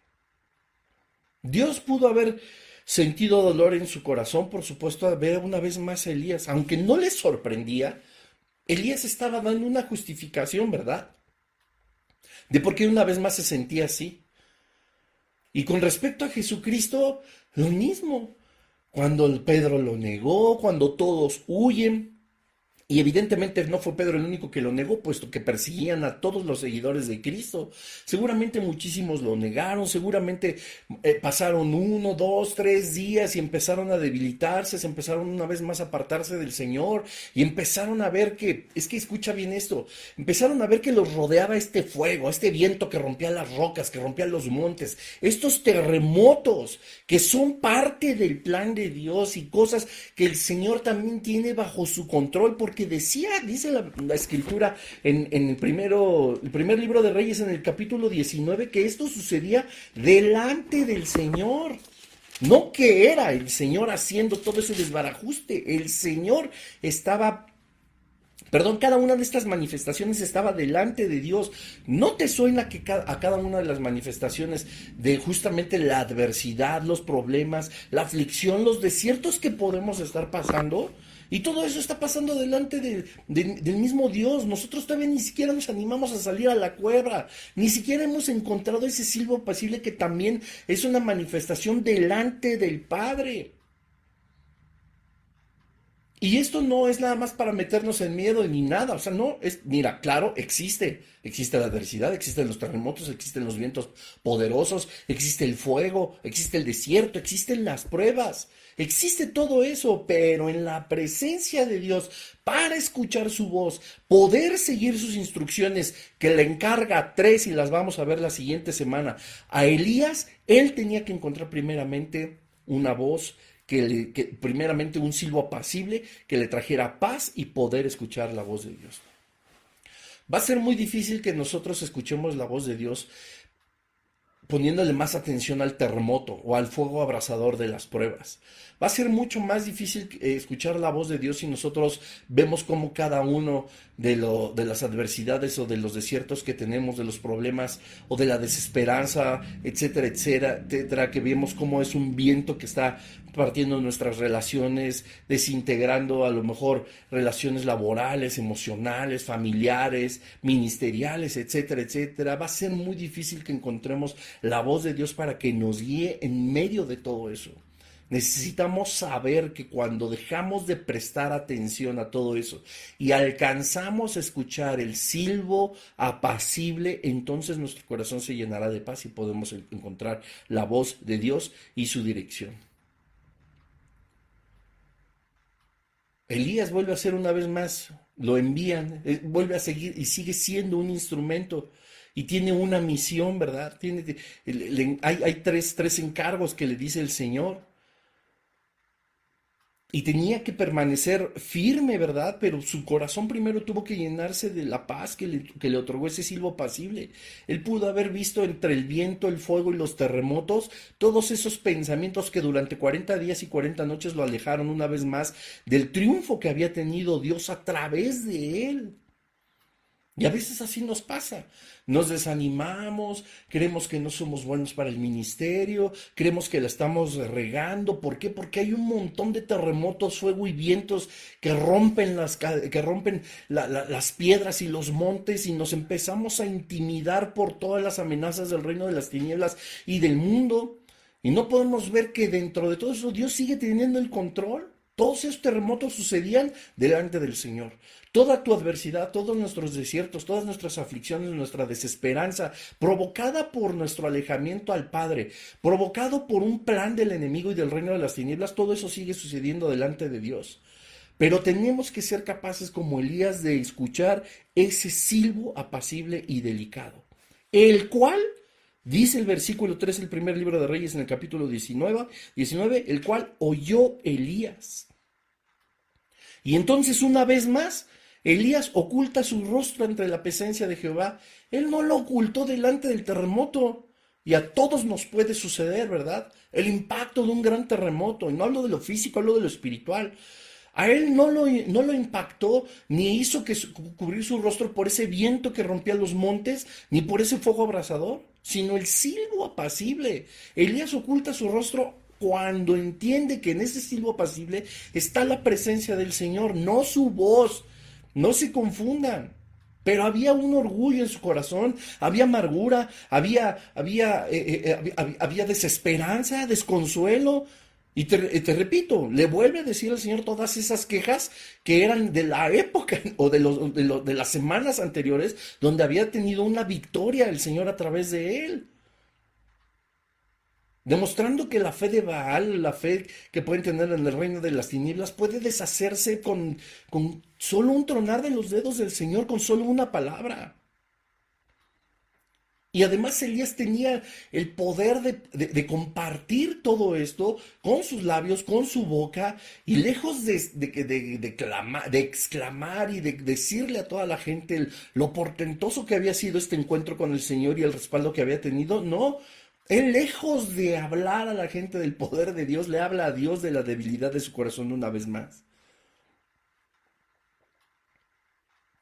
Dios pudo haber sentido dolor en su corazón, por supuesto, al ver una vez más a Elías. Aunque no le sorprendía, Elías estaba dando una justificación, ¿verdad?, de por qué una vez más se sentía así. Y con respecto a Jesucristo, lo mismo. Cuando Pedro lo negó, cuando todos huyen, Y evidentemente no fue Pedro el único que lo negó, puesto que perseguían a todos los seguidores de Cristo. Seguramente muchísimos lo negaron, seguramente pasaron 1, 2, 3 días y empezaron a debilitarse, se empezaron una vez más a apartarse del Señor y empezaron a ver que, es que escucha bien esto, empezaron a ver que los rodeaba este fuego, este viento que rompía las rocas, que rompía los montes, estos terremotos que son parte del plan de Dios y cosas que el Señor también tiene bajo su control, porque dice la escritura en el primer libro de Reyes, en el capítulo 19, que esto sucedía delante del Señor. No que era el Señor haciendo todo ese desbarajuste, el Señor estaba, perdón, cada una de estas manifestaciones estaba delante de Dios. ¿No te suena que a cada una de las manifestaciones de justamente la adversidad, los problemas, la aflicción, los desiertos que podemos estar pasando? Y todo eso está pasando delante del mismo Dios. Nosotros todavía ni siquiera nos animamos a salir a la cueva. Ni siquiera hemos encontrado ese silbo apacible que también es una manifestación delante del Padre. Y esto no es nada más para meternos en miedo ni nada, o sea, no, mira, claro, existe la adversidad, existen los terremotos, existen los vientos poderosos, existe el fuego, existe el desierto, existen las pruebas, existe todo eso, pero en la presencia de Dios, para escuchar su voz, poder seguir sus instrucciones que le encarga tres, y las vamos a ver la siguiente semana, a Elías, él tenía que encontrar primeramente una voz que primeramente un silbo apacible que le trajera paz y poder escuchar la voz de Dios. Va a ser muy difícil que nosotros escuchemos la voz de Dios poniéndole más atención al terremoto o al fuego abrasador de las pruebas. Va a ser mucho más difícil escuchar la voz de Dios si nosotros vemos cómo cada uno de las adversidades o de los desiertos que tenemos, de los problemas o de la desesperanza, etcétera, etcétera, etcétera, que vemos cómo es un viento que está partiendo nuestras relaciones, desintegrando a lo mejor relaciones laborales, emocionales, familiares, ministeriales, etcétera, etcétera. Va a ser muy difícil que encontremos la voz de Dios para que nos guíe en medio de todo eso. Necesitamos saber que cuando dejamos de prestar atención a todo eso y alcanzamos a escuchar el silbo apacible, entonces nuestro corazón se llenará de paz y podemos encontrar la voz de Dios y su dirección. Elías vuelve a ser una vez más, lo envían, vuelve a seguir y sigue siendo un instrumento y tiene una misión, ¿verdad? Hay tres encargos que le dice el Señor. Y tenía que permanecer firme, ¿verdad? Pero su corazón primero tuvo que llenarse de la paz que le otorgó ese silbo apacible. Él pudo haber visto entre el viento, el fuego y los terremotos todos esos pensamientos que durante 40 días y 40 noches lo alejaron una vez más del triunfo que había tenido Dios a través de él. Y a veces así nos pasa, nos desanimamos, creemos que no somos buenos para el ministerio, creemos que la estamos regando. ¿Por qué? Porque hay un montón de terremotos, fuego y vientos que rompen las piedras y los montes y nos empezamos a intimidar por todas las amenazas del reino de las tinieblas y del mundo. Y no podemos ver que dentro de todo eso Dios sigue teniendo el control. Todos esos terremotos sucedían delante del Señor. Toda tu adversidad, todos nuestros desiertos, todas nuestras aflicciones, nuestra desesperanza, provocada por nuestro alejamiento al Padre, provocado por un plan del enemigo y del reino de las tinieblas, todo eso sigue sucediendo delante de Dios. Pero tenemos que ser capaces, como Elías, de escuchar ese silbo apacible y delicado, el cual, dice el versículo 3 del primer libro de Reyes en el capítulo 19, el cual oyó Elías. Y entonces una vez más, Elías oculta su rostro ante la presencia de Jehová. Él no lo ocultó delante del terremoto. Y a todos nos puede suceder, ¿verdad? El impacto de un gran terremoto. Y no hablo de lo físico, hablo de lo espiritual. A él no lo impactó, ni hizo que cubrir su rostro por ese viento que rompía los montes, ni por ese fuego abrasador, sino el silbo apacible. Elías oculta su rostro cuando entiende que en ese silbo apacible está la presencia del Señor, no su voz. No se confundan. Pero había un orgullo en su corazón, había amargura, había desesperanza, desconsuelo. Y te repito, le vuelve a decir al Señor todas esas quejas que eran de la época o de las semanas anteriores, donde había tenido una victoria el Señor a través de él. Demostrando que la fe de Baal, la fe que pueden tener en el reino de las tinieblas, puede deshacerse con solo un tronar de los dedos del Señor, con solo una palabra. Y además Elías tenía el poder de compartir todo esto con sus labios, con su boca, y lejos de exclamar y de decirle a toda la gente lo portentoso que había sido este encuentro con el Señor y el respaldo que había tenido, no. Él, lejos de hablar a la gente del poder de Dios, le habla a Dios de la debilidad de su corazón una vez más.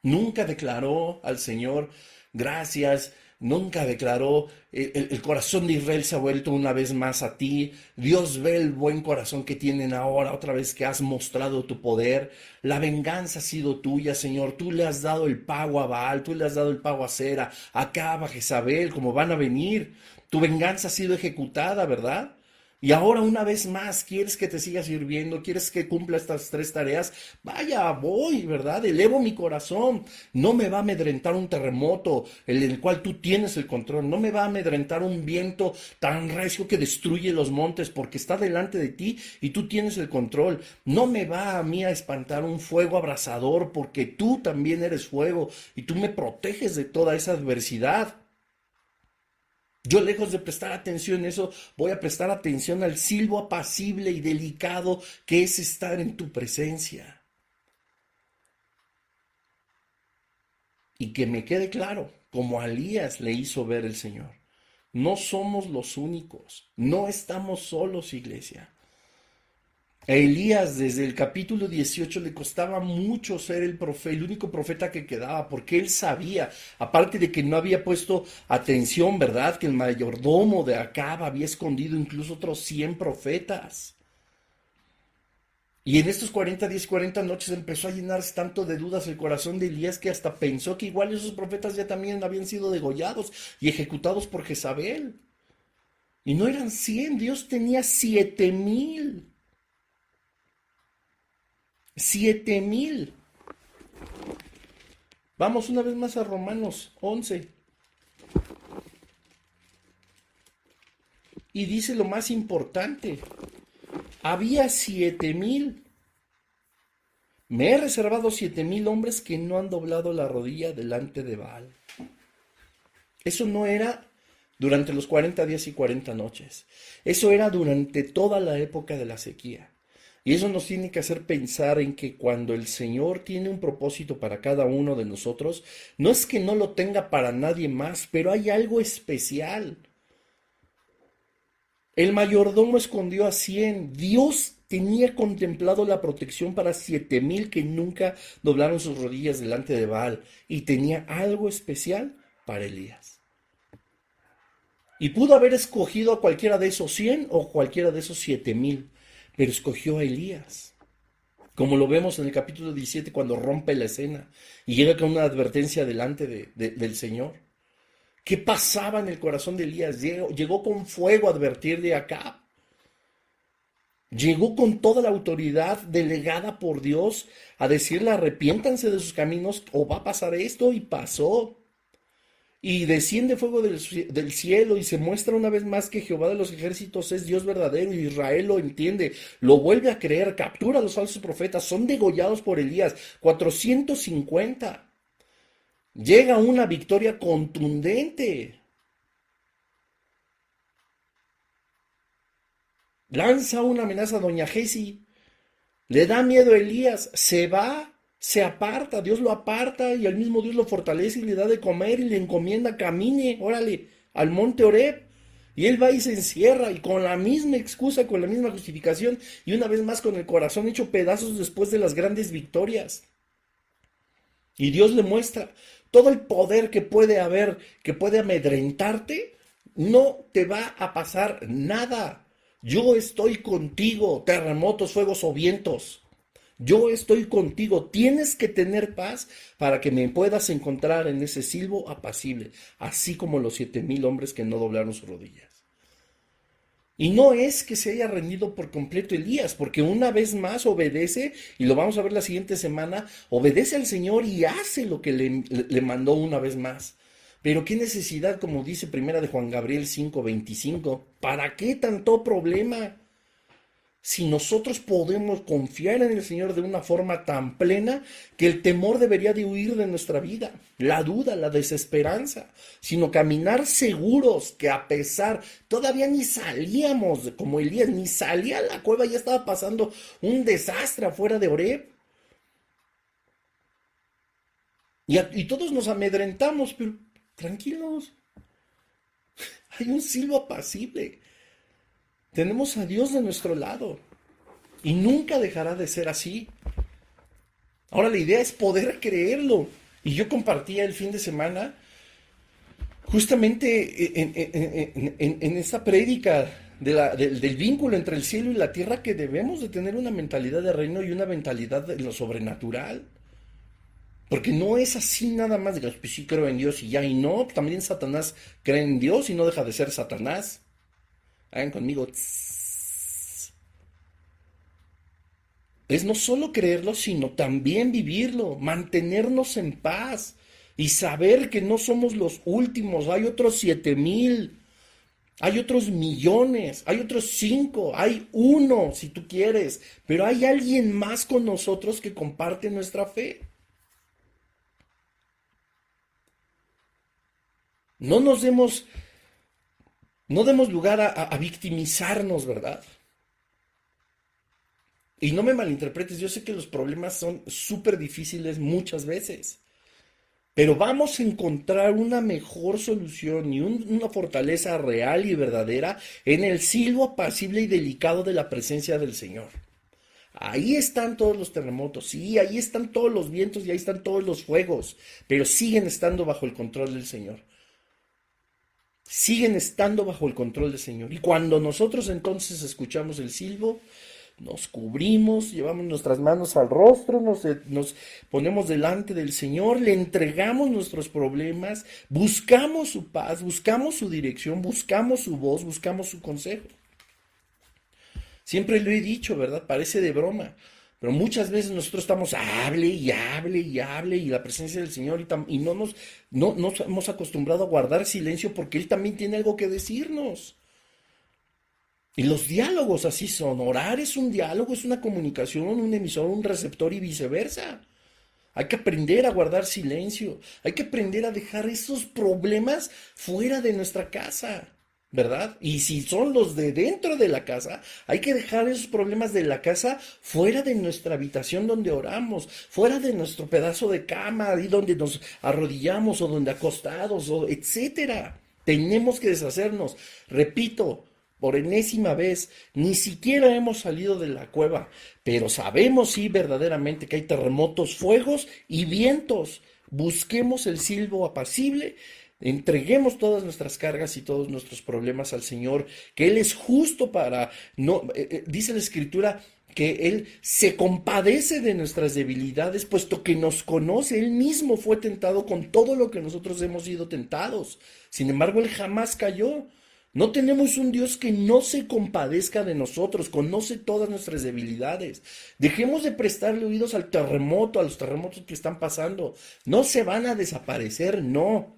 Nunca declaró al Señor gracias, nunca declaró el corazón de Israel se ha vuelto una vez más a ti. Dios ve el buen corazón que tienen ahora, otra vez que has mostrado tu poder. La venganza ha sido tuya, Señor. Tú le has dado el pago a Baal, tú le has dado el pago a Sera, a Acab, a Jezabel, como van a venir. Tu venganza ha sido ejecutada, ¿verdad? Y ahora una vez más, ¿quieres que te siga sirviendo? ¿Quieres que cumpla estas tres tareas? Vaya, voy, ¿verdad? Elevo mi corazón. No me va a amedrentar un terremoto en el cual tú tienes el control. No me va a amedrentar un viento tan recio que destruye los montes porque está delante de ti y tú tienes el control. No me va a mí a espantar un fuego abrasador porque tú también eres fuego y tú me proteges de toda esa adversidad. Yo, lejos de prestar atención a eso, voy a prestar atención al silbo apacible y delicado que es estar en tu presencia. Y que me quede claro, como a Elías le hizo ver el Señor, no somos los únicos, no estamos solos, iglesia. A Elías desde el capítulo 18 le costaba mucho ser el único profeta que quedaba, porque él sabía, aparte de que no había puesto atención, ¿verdad? Que el mayordomo de Acab había escondido incluso otros 100 profetas. Y en estos 40 días, 40 noches empezó a llenarse tanto de dudas el corazón de Elías que hasta pensó que igual esos profetas ya también habían sido degollados y ejecutados por Jezabel. Y no eran 100, Dios tenía 7,000. 7,000. Vamos una vez más a Romanos 11. Y dice lo más importante. Había 7,000. Me he reservado 7,000 hombres que no han doblado la rodilla delante de Baal. Eso no era durante los 40 días y 40 noches. Eso era durante toda la época de la sequía. Y eso nos tiene que hacer pensar en que cuando el Señor tiene un propósito para cada uno de nosotros, no es que no lo tenga para nadie más, pero hay algo especial. El mayordomo escondió a 100. Dios tenía contemplado la protección para 7,000 que nunca doblaron sus rodillas delante de Baal. Y tenía algo especial para Elías. Y pudo haber escogido a cualquiera de esos 100 o cualquiera de esos 7,000. Pero escogió a Elías, como lo vemos en el capítulo 17 cuando rompe la escena y llega con una advertencia delante del Señor. ¿Qué pasaba en el corazón de Elías? Llegó con fuego a advertir de Acab. Llegó con toda la autoridad delegada por Dios a decirle arrepiéntanse de sus caminos o va a pasar esto, y pasó. Y desciende fuego del cielo y se muestra una vez más que Jehová de los ejércitos es Dios verdadero y Israel lo entiende, lo vuelve a creer, captura a los falsos profetas, son degollados por Elías, 450. Llega una victoria contundente. Lanza una amenaza a doña Gesi, le da miedo a Elías, se va. Se aparta, Dios lo aparta y al mismo Dios lo fortalece y le da de comer y le encomienda camine, órale, al monte Horeb. Y él va y se encierra y con la misma excusa, con la misma justificación y una vez más con el corazón hecho pedazos después de las grandes victorias. Y Dios le muestra todo el poder que puede haber, que puede amedrentarte, no te va a pasar nada. Yo estoy contigo, terremotos, fuegos o vientos. Yo estoy contigo, tienes que tener paz para que me puedas encontrar en ese silbo apacible, así como los 7,000 hombres que no doblaron sus rodillas. Y no es que se haya rendido por completo Elías, porque una vez más obedece, y lo vamos a ver la siguiente semana, obedece al Señor y hace lo que le mandó una vez más. Pero qué necesidad, como dice primera de Juan Gabriel 5:25, ¿para qué tanto problema? Si nosotros podemos confiar en el Señor de una forma tan plena que el temor debería de huir de nuestra vida, la duda, la desesperanza, sino caminar seguros que a pesar, todavía ni salíamos, como Elías, ni salía a la cueva, ya estaba pasando un desastre afuera de Oreb. Y todos nos amedrentamos, pero tranquilos, hay un silbo apacible. Tenemos a Dios de nuestro lado y nunca dejará de ser así. Ahora la idea es poder creerlo. Y yo compartía el fin de semana justamente en esta prédica del vínculo entre el cielo y la tierra, que debemos de tener una mentalidad de reino y una mentalidad de lo sobrenatural. Porque no es así nada más de que pues sí creo en Dios y ya, y no, también Satanás cree en Dios y no deja de ser Satanás. Hagan conmigo. Es no solo creerlo, sino también vivirlo, mantenernos en paz y saber que no somos los últimos. Hay otros 7,000, hay otros millones, hay otros 5, hay uno si tú quieres, pero hay alguien más con nosotros que comparte nuestra fe. No nos demos, no demos lugar a victimizarnos, ¿verdad? Y no me malinterpretes, yo sé que los problemas son súper difíciles muchas veces. Pero vamos a encontrar una mejor solución y una fortaleza real y verdadera en el silbo apacible y delicado de la presencia del Señor. Ahí están todos los terremotos, sí, ahí están todos los vientos y ahí están todos los fuegos, pero siguen estando bajo el control del Señor. Siguen estando bajo el control del Señor. Y cuando nosotros entonces escuchamos el silbo, nos cubrimos, llevamos nuestras manos al rostro, nos ponemos delante del Señor, le entregamos nuestros problemas, buscamos su paz, buscamos su dirección, buscamos su voz, buscamos su consejo. Siempre lo he dicho, ¿verdad? Parece de broma, pero muchas veces nosotros estamos hable y hable y hable y la presencia del Señor y no nos hemos acostumbrado a guardar silencio porque Él también tiene algo que decirnos. Y los diálogos así son. Orar es un diálogo, es una comunicación, un emisor, un receptor y viceversa. Hay que aprender a guardar silencio. Hay que aprender a dejar esos problemas fuera de nuestra casa, ¿verdad? Y si son los de dentro de la casa, hay que dejar esos problemas de la casa fuera de nuestra habitación donde oramos, fuera de nuestro pedazo de cama, ahí donde nos arrodillamos o donde acostados, o etcétera. Tenemos que deshacernos. Repito, por enésima vez, ni siquiera hemos salido de la cueva, pero sabemos sí verdaderamente que hay terremotos, fuegos y vientos. Busquemos el silbo apacible, entreguemos todas nuestras cargas y todos nuestros problemas al Señor, que Él es justo para, no, dice la Escritura, que Él se compadece de nuestras debilidades, puesto que nos conoce, Él mismo fue tentado con todo lo que nosotros hemos sido tentados. Sin embargo, Él jamás cayó. No tenemos un Dios que no se compadezca de nosotros, conoce todas nuestras debilidades. Dejemos de prestarle oídos al terremoto, a los terremotos que están pasando. No se van a desaparecer, no.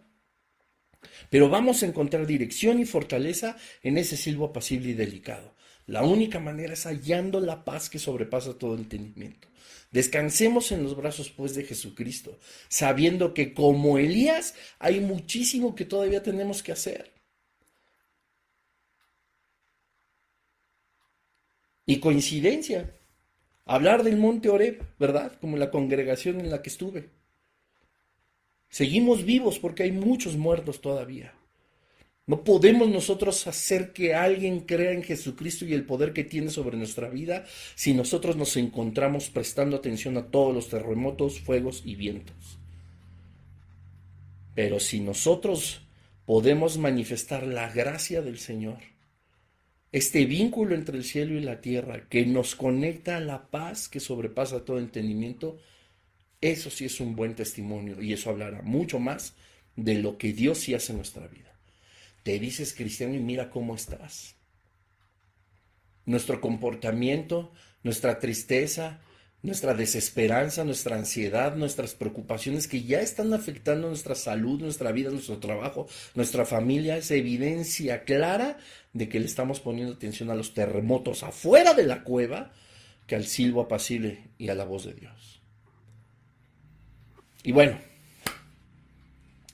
Pero vamos a encontrar dirección y fortaleza en ese silbo apacible y delicado. La única manera es hallando la paz que sobrepasa todo entendimiento. Descansemos en los brazos pues de Jesucristo, sabiendo que como Elías hay muchísimo que todavía tenemos que hacer. Y coincidencia, hablar del monte Oreb, ¿verdad? Como la congregación en la que estuve. Seguimos vivos porque hay muchos muertos todavía. No podemos nosotros hacer que alguien crea en Jesucristo y el poder que tiene sobre nuestra vida si nosotros nos encontramos prestando atención a todos los terremotos, fuegos y vientos. Pero si nosotros podemos manifestar la gracia del Señor, este vínculo entre el cielo y la tierra que nos conecta a la paz que sobrepasa todo entendimiento, eso sí es un buen testimonio y eso hablará mucho más de lo que Dios sí hace en nuestra vida. Te dices cristiano y mira cómo estás. nuestro comportamiento, nuestra tristeza, nuestra desesperanza, nuestra ansiedad, nuestras preocupaciones que ya están afectando nuestra salud, nuestra vida, nuestro trabajo, nuestra familia, es evidencia clara de que le estamos poniendo atención a los terremotos afuera de la cueva que al silbo apacible y a la voz de Dios. Y bueno,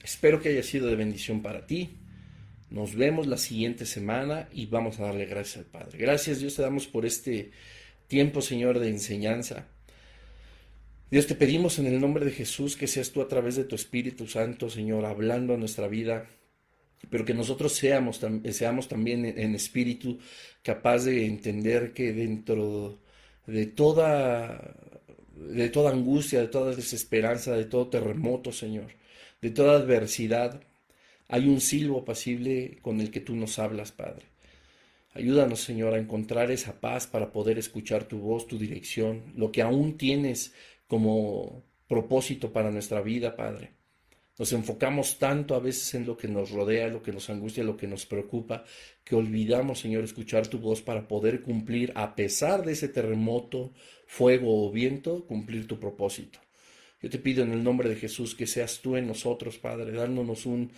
espero que haya sido de bendición para ti. Nos vemos la siguiente semana y vamos a darle gracias al Padre. Gracias, Dios, te damos por este tiempo, Señor, de enseñanza. Dios, te pedimos en el nombre de Jesús que seas tú a través de tu Espíritu Santo, Señor, hablando a nuestra vida, pero que nosotros seamos también en espíritu capaz de entender que dentro de toda angustia, de toda desesperanza, de todo terremoto, Señor, de toda adversidad, hay un silbo apacible con el que tú nos hablas, Padre. Ayúdanos, Señor, a encontrar esa paz para poder escuchar tu voz, tu dirección, lo que aún tienes como propósito para nuestra vida, Padre. Nos enfocamos tanto a veces en lo que nos rodea, lo que nos angustia, lo que nos preocupa, que olvidamos, Señor, escuchar tu voz para poder cumplir, a pesar de ese terremoto, fuego o viento, cumplir tu propósito. Yo te pido en el nombre de Jesús que seas tú en nosotros, Padre, dándonos un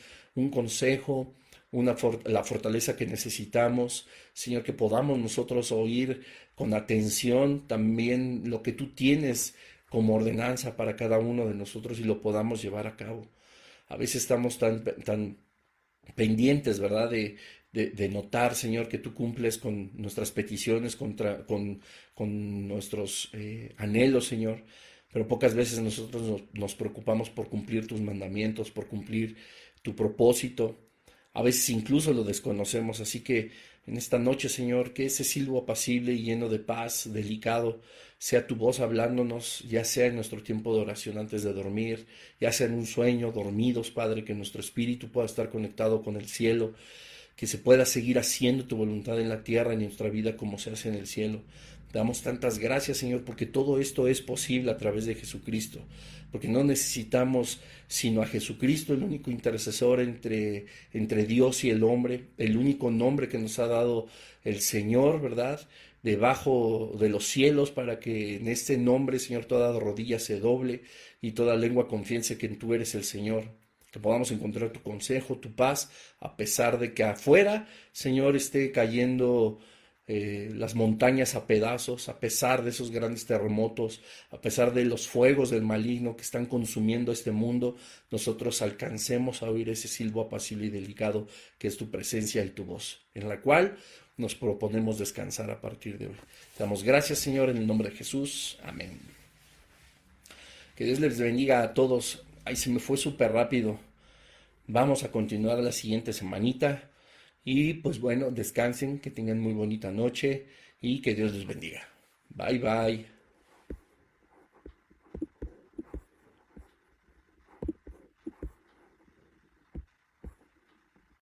consejo, la fortaleza que necesitamos, Señor, que podamos nosotros oír con atención también lo que tú tienes como ordenanza para cada uno de nosotros y lo podamos llevar a cabo. A veces estamos tan pendientes, ¿verdad?, de notar, Señor, que tú cumples con nuestras peticiones, con nuestros anhelos, Señor, pero pocas veces nosotros nos preocupamos por cumplir tus mandamientos, por cumplir tu propósito. A veces incluso lo desconocemos, así que en esta noche, Señor, que ese silbo apacible y lleno de paz, delicado, sea tu voz hablándonos, ya sea en nuestro tiempo de oración antes de dormir, ya sea en un sueño, dormidos, Padre, que nuestro espíritu pueda estar conectado con el cielo, que se pueda seguir haciendo tu voluntad en la tierra, en nuestra vida, como se hace en el cielo. Te damos tantas gracias, Señor, porque todo esto es posible a través de Jesucristo, porque no necesitamos sino a Jesucristo, el único intercesor entre Dios y el hombre, el único nombre que nos ha dado el Señor, ¿verdad?, debajo de los cielos, para que en este nombre, Señor, toda rodilla se doble y toda lengua confiese que tú eres el Señor. Que podamos encontrar tu consejo, tu paz, a pesar de que afuera, Señor, esté cayendo las montañas a pedazos, a pesar de esos grandes terremotos, a pesar de los fuegos del maligno que están consumiendo este mundo, nosotros alcancemos a oír ese silbo apacible y delicado que es tu presencia y tu voz, en la cual nos proponemos descansar a partir de hoy. Te damos gracias, Señor, en el nombre de Jesús. Amén. Que Dios les bendiga a todos. Ay, se me fue súper rápido. Vamos a continuar la siguiente semanita. Y pues bueno, descansen, que tengan muy bonita noche y que Dios les bendiga. Bye, bye.